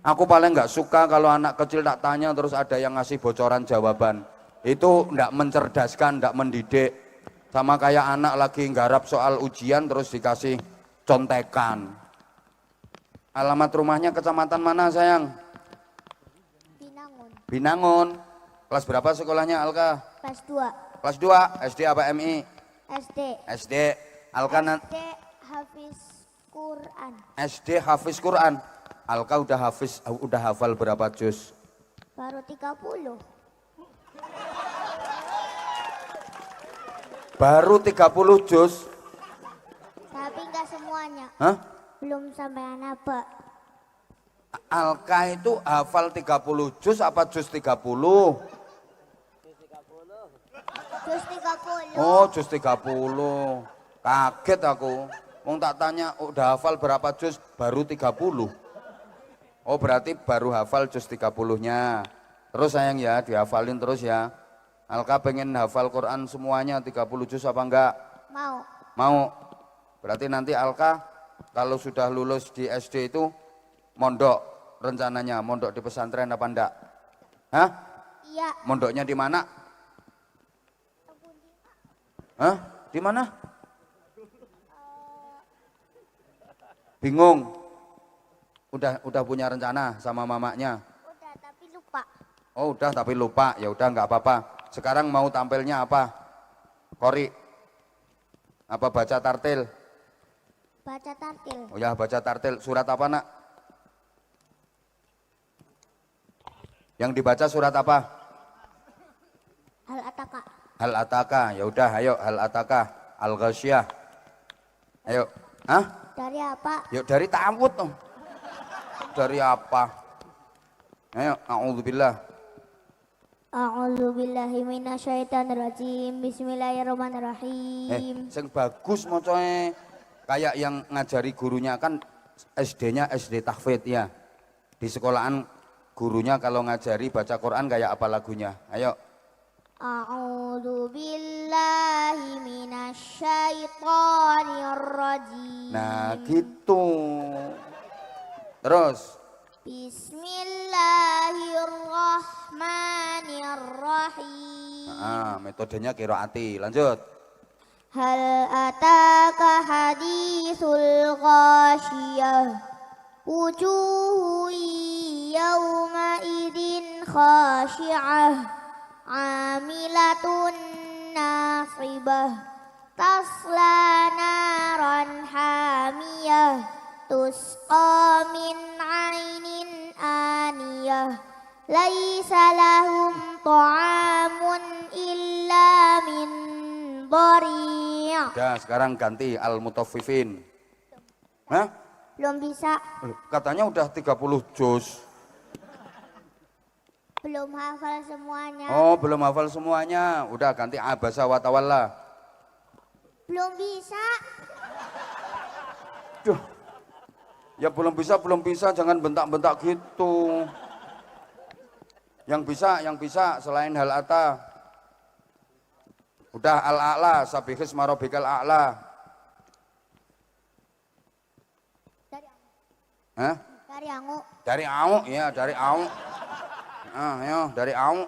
Aku paling nggak suka kalau anak kecil tak tanya terus ada yang ngasih bocoran jawaban. Itu nggak mencerdaskan, nggak mendidik. Sama kayak anak lagi nggarap soal ujian terus dikasih contekan. Alamat rumahnya kecamatan mana sayang? Binangun. Kelas berapa sekolahnya Alka? Kelas 2. SD apa MI? SD. Alka SD Hafiz Quran. Alka udah hafal berapa juz? Baru 30. Baru 30 juz. Tapi enggak semuanya. Hah? Belum sampai apa. Alka itu hafal 30 juz apa juz 30? Juz 30. Oh, juz 30. Kaget aku. Wong tak tanya udah hafal berapa juz? Baru 30. Oh, berarti baru hafal juz 30-nya. Terus sayang ya, dihafalin terus ya. Alka pengen hafal Quran semuanya 30 juz apa enggak? Mau. Berarti nanti Alka kalau sudah lulus di SD itu mondok rencananya, mondok di pesantren apa enggak? Hah? Iya. Mondoknya di mana? Hah? Di mana? Bingung. Udah punya rencana sama mamanya? Udah tapi lupa. Oh, udah tapi lupa. Ya udah nggak apa-apa. Sekarang mau tampilnya apa? Kori. Apa baca tartil? Baca tartil. Oh ya, baca tartil. Surat apa, Nak? Yang dibaca surat apa? Al-Ataka. Al-Ataka. Ya udah, ayo Al-Ataka. Al-Ghasyiyah. Ayo. Hah? Dari apa? Yuk dari ta'awud dong. Dari apa? Ayo, a'udzubillah. A'udzu billahi minasyaitonir rajim. Bismillahirrahmanirrahim. Sing bagus mocoe. Kayak yang ngajari gurunya kan SD-nya SD tahfidz ya. Di sekolahan gurunya kalau ngajari baca Quran kayak apa lagunya? Ayo. A'udzu billahi minasyaitonir rajim. Nah, gitu. Terus Bismillahirrahmanirrahim. metodenya qiraati. Lanjut. Hal ataka hadisul ghasyiyah. Wujuhu yawma idin khashi'ah. Amilatun nasibah. Tasla naran hamiyah. Tusqa min ainin aniyah. Laisa lahum ta'amun illa min dhari'. Ya, sekarang ganti al-mutaffifin. Hah? Belum bisa, Katanya udah 30 juz. belum hafal semuanya. Oh, belum hafal semuanya. Udah ganti abasa wa tawalla. Belum bisa. Duh. Ya belum bisa, jangan bentak-bentak gitu. Yang bisa selain hal ata. Udah al-a'la, sabihis marobikal a'la. Hah? Dari Angu. Dari au, ya dari au. Ayo dari au.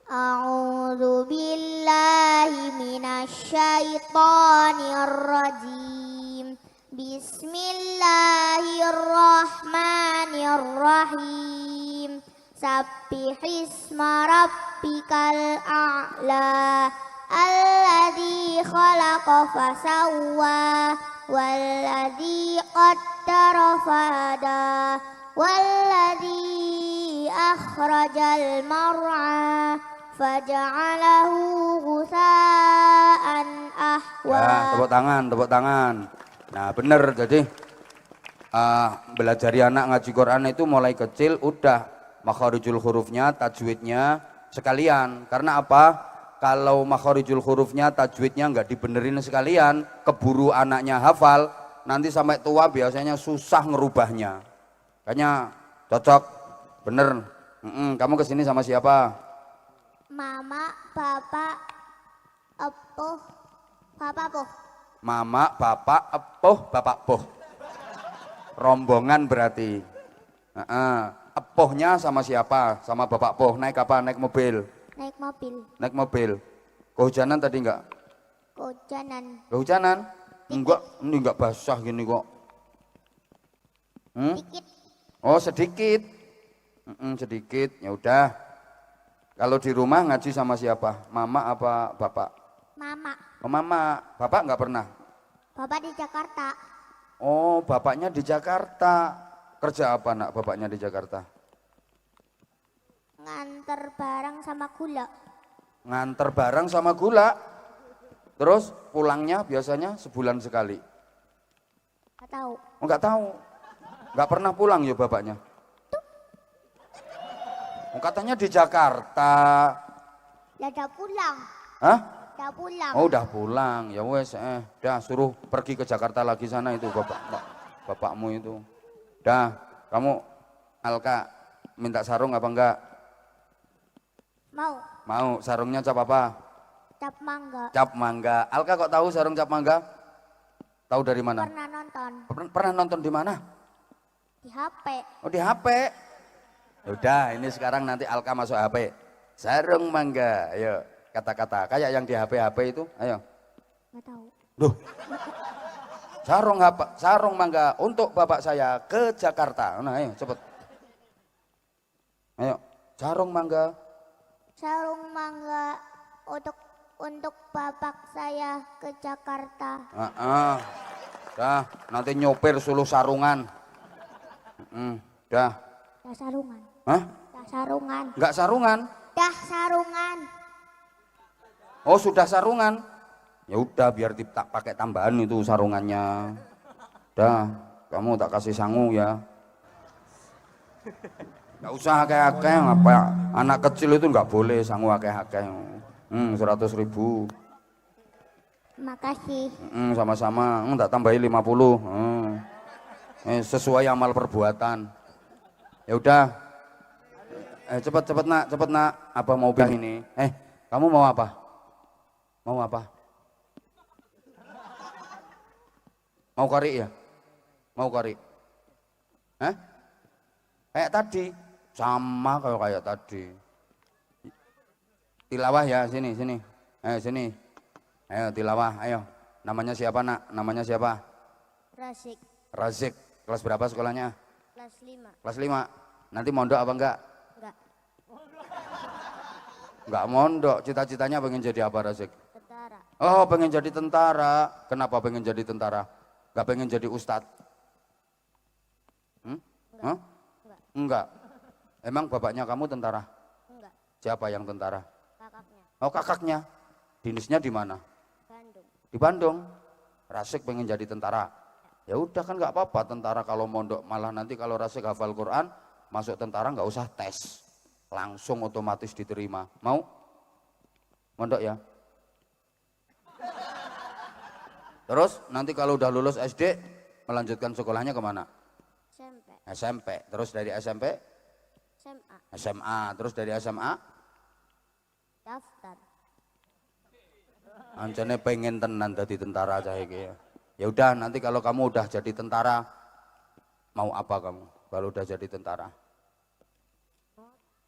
A'udzu billahi minasyaitonir rajim. Bismillahirrahmanirrahim. Sabbihisma rabbikal a'la. Alladzi khalaqa fasawwa. Walladzi qaddara fahada. Walladzi akhrajal mar'a. Faja'alahu ghusaan ahwa. Ya, tepuk tangan. Nah bener, jadi belajari anak ngaji Quran itu mulai kecil udah makharijul hurufnya, tajwidnya sekalian. Karena apa? Kalau makharijul hurufnya, tajwidnya nggak dibenerin sekalian, keburu anaknya hafal, nanti sampai tua biasanya susah ngerubahnya. Kayaknya cocok, bener. Kamu kesini sama siapa? Mama, Papa, Epuh, Papa Puh. Mama, bapak, epuh, bapak puh. Rombongan berarti. Epuhnya sama siapa? Sama bapak puh. Naik apa? Naik mobil. Naik mobil. Naik mobil. Kehujanan tadi enggak? Kehujanan. Kehujanan? Enggak, ini enggak basah gini kok. Dikit. Oh sedikit. Sedikit. Ya udah. Kalau di rumah ngaji sama siapa? Mama apa bapak? Mama. Oh mama. Bapak enggak pernah? Bapak di Jakarta. Oh bapaknya di Jakarta. Kerja apa nak bapaknya di Jakarta? Nganter barang sama gula. Nganter barang sama gula. Terus pulangnya biasanya sebulan sekali. Gak tahu. Oh, enggak tahu. Enggak pernah pulang ya bapaknya. Oh, katanya di Jakarta. Ya udah pulang. Hah? Udah pulang. Oh udah pulang. Ya wes dah suruh pergi ke Jakarta lagi sana itu bapakmu itu. Dah, kamu Alka minta sarung apa enggak? Mau. Mau, sarungnya cap apa? Cap mangga. Cap mangga. Alka kok tahu sarung cap mangga? Tahu dari mana? Pernah nonton. Pernah nonton di mana? Di HP. Oh di HP. Udah, ini sekarang nanti Alka masuk HP. Sarung mangga, ayo kata-kata. Kayak yang di HP itu, ayo. Gak tahu. Duh. Sarung mangga untuk bapak saya ke Jakarta. Nah, ayo cepet. Ayo, sarung mangga. Sarung mangga untuk bapak saya ke Jakarta. Dah, nanti nyopir suluh sarungan. Dah. Dah sarungan. Hah? Dah sarungan. Enggak sarungan? Dah sarungan. Oh, sudah sarungan. Ya udah biar tak pakai tambahan itu sarungannya. Dah, kamu tak kasih sangu ya. Nggak usah akeh-akeh, ngapa anak kecil itu nggak boleh sangu akeh-akeh. 100.000. Makasih. Sama-sama, tak tambahi 50. Sesuai amal perbuatan. Ya udah, cepet nak, apa mau pindah ini? Kamu mau apa? Mau apa? Mau kari ya? Mau kari? Kayak tadi, sama kayak tadi. Tilawah ya, sini. Ayo sini. Ayo tilawah, ayo. Namanya siapa nak? Namanya siapa? Rasik. Razik. Kelas berapa sekolahnya? Kelas 5. Kelas 5. Nanti mondok apa enggak? Enggak. Enggak mondok. Cita-citanya pengen jadi apa Razik? Tentara. Oh, pengen jadi tentara. Kenapa pengen jadi tentara? Enggak pengen jadi ustadz? Enggak. Enggak. Emang bapaknya kamu tentara? Enggak. Siapa yang tentara? Kakaknya. Oh, kakaknya. Dinasnya di mana? Bandung. Di Bandung. Razik pengen jadi tentara. Ya udah kan nggak apa-apa tentara kalau mondok, malah nanti kalau Razik hafal Quran masuk tentara nggak usah tes, langsung otomatis diterima. Mau? Mondok ya. Terus nanti kalau udah lulus SD melanjutkan sekolahnya kemana? SMP. SMP. Terus dari SMP? SMA. SMA. Terus dari SMA? Daftar. Ancene pengen tenan jadi tentara cah iki ya. Ya udah nanti kalau kamu udah jadi tentara mau apa kamu? Kalau udah jadi tentara.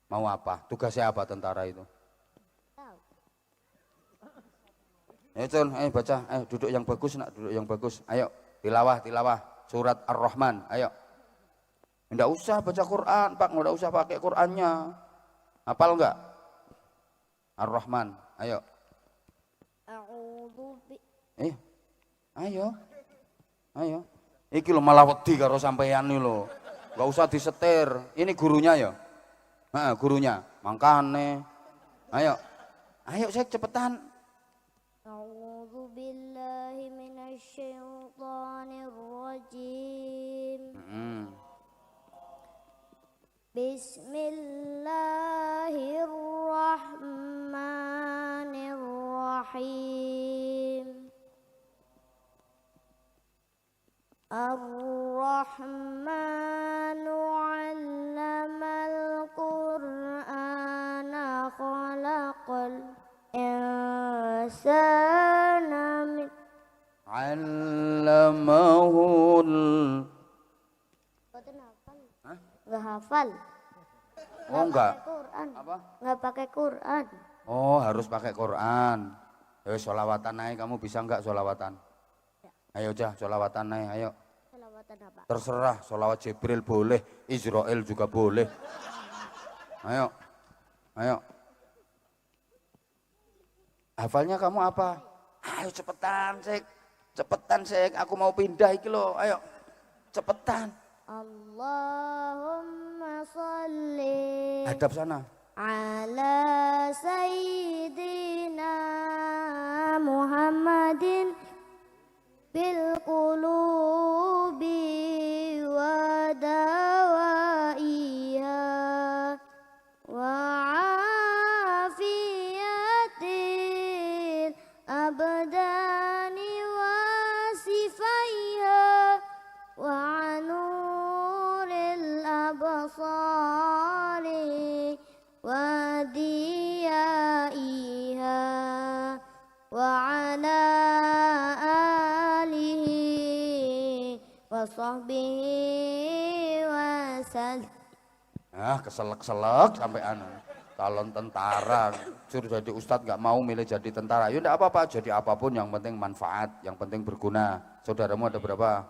Mau apa? Tugasnya apa tentara itu? Tahu. Cun, baca, duduk yang bagus nak, duduk yang bagus. Ayo, tilawah, surat Ar-Rahman, ayo. Enggak usah baca Quran, Pak, enggak usah pakai Qurannya. Hafal enggak? Ar-Rahman, ayo. Ayo. Iki lo malah wedi karo sampeyan nih lo. Enggak usah disetir. Ini gurunya ya. Gurunya. Mangkane. Ayo. Ayo saya cepetan. A'udzu billahi minasyaitonir rajim. Bismillahirrahmanirrahim. Ar-Rahmanu 'allamal Qur'ana khalaqal insana min 'allamahul. Nggak hafal. Oh enggak. Quran. Apa? Nggak pakai Quran. Oh harus pakai Quran. Sholawatan aja, kamu bisa enggak sholawatan? Ayo jah sholawatan aja, ayo. Sholawatan apa? Terserah, sholawat Jibril boleh, Israel juga boleh. Ayo. Hafalnya kamu apa? Ayo cepetan sek, aku mau pindah iki lo, ayo. Cepetan. Allahumma sholli Hadap sana. ala sayyidina Muhammadin bil qulubi wa dawaiha wa afiyatil abdani wa sifaiha wa nuril absari wa diyaiha wa ala alihi wa sahbihi wa sallam. Keselak sampai calon tentara suruh jadi ustadz nggak mau milih jadi tentara. Ya enggak apa-apa, jadi apapun yang penting manfaat, yang penting berguna. Saudaramu ada berapa?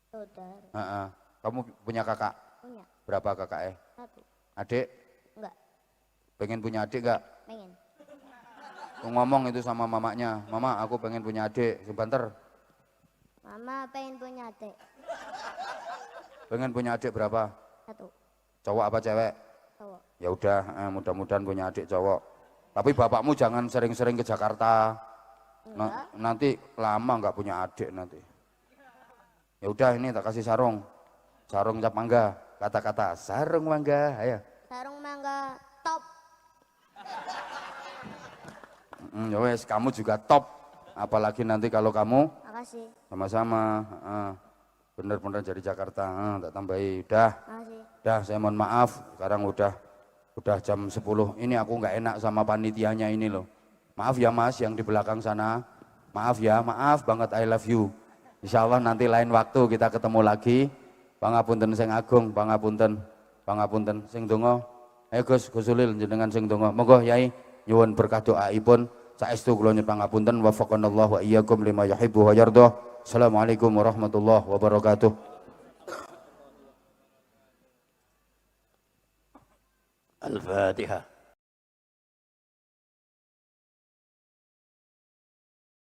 Saudara. Kamu punya kakak? Punya. Berapa kakaknya? 1. Adik? Enggak. Pengen punya adik enggak? Pengen. Tuh ngomong itu sama mamanya, mama aku pengen punya adik, sebentar. Mama pengen punya adik. Pengen punya adik berapa? 1. Cowok apa cewek? Cowok. Ya udah, mudah-mudahan punya adik cowok. Tapi bapakmu jangan sering-sering ke Jakarta. Nanti lama nggak punya adik nanti. Ya udah ini tak kasih sarung cap mangga. Kata-kata sarung mangga, ayo. Sarung mangga top. Ya wes, kamu juga top. Apalagi nanti kalau kamu Makasih. sama-sama bener-bener jadi Jakarta, tak tambahi. Makasih. Dah, saya mohon maaf. Sekarang udah jam 10. Ini aku nggak enak sama panitianya ini loh. Maaf ya Mas yang di belakang sana. Maaf ya, maaf banget, I love you. Insya Allah nanti lain waktu kita ketemu lagi. Pangapunten sing agung, pangapunten sing donga. Ayo Gus Ulil jenengan sing donga. Monggo Yai nyuwun berkah doaipun. Saestu kula nyuwun pangapunten wa faqanallahu wa iyyakum lima yuhibbu wa yardah. Assalamualaikum warahmatullahi wabarakatuh. Al-Fatihah.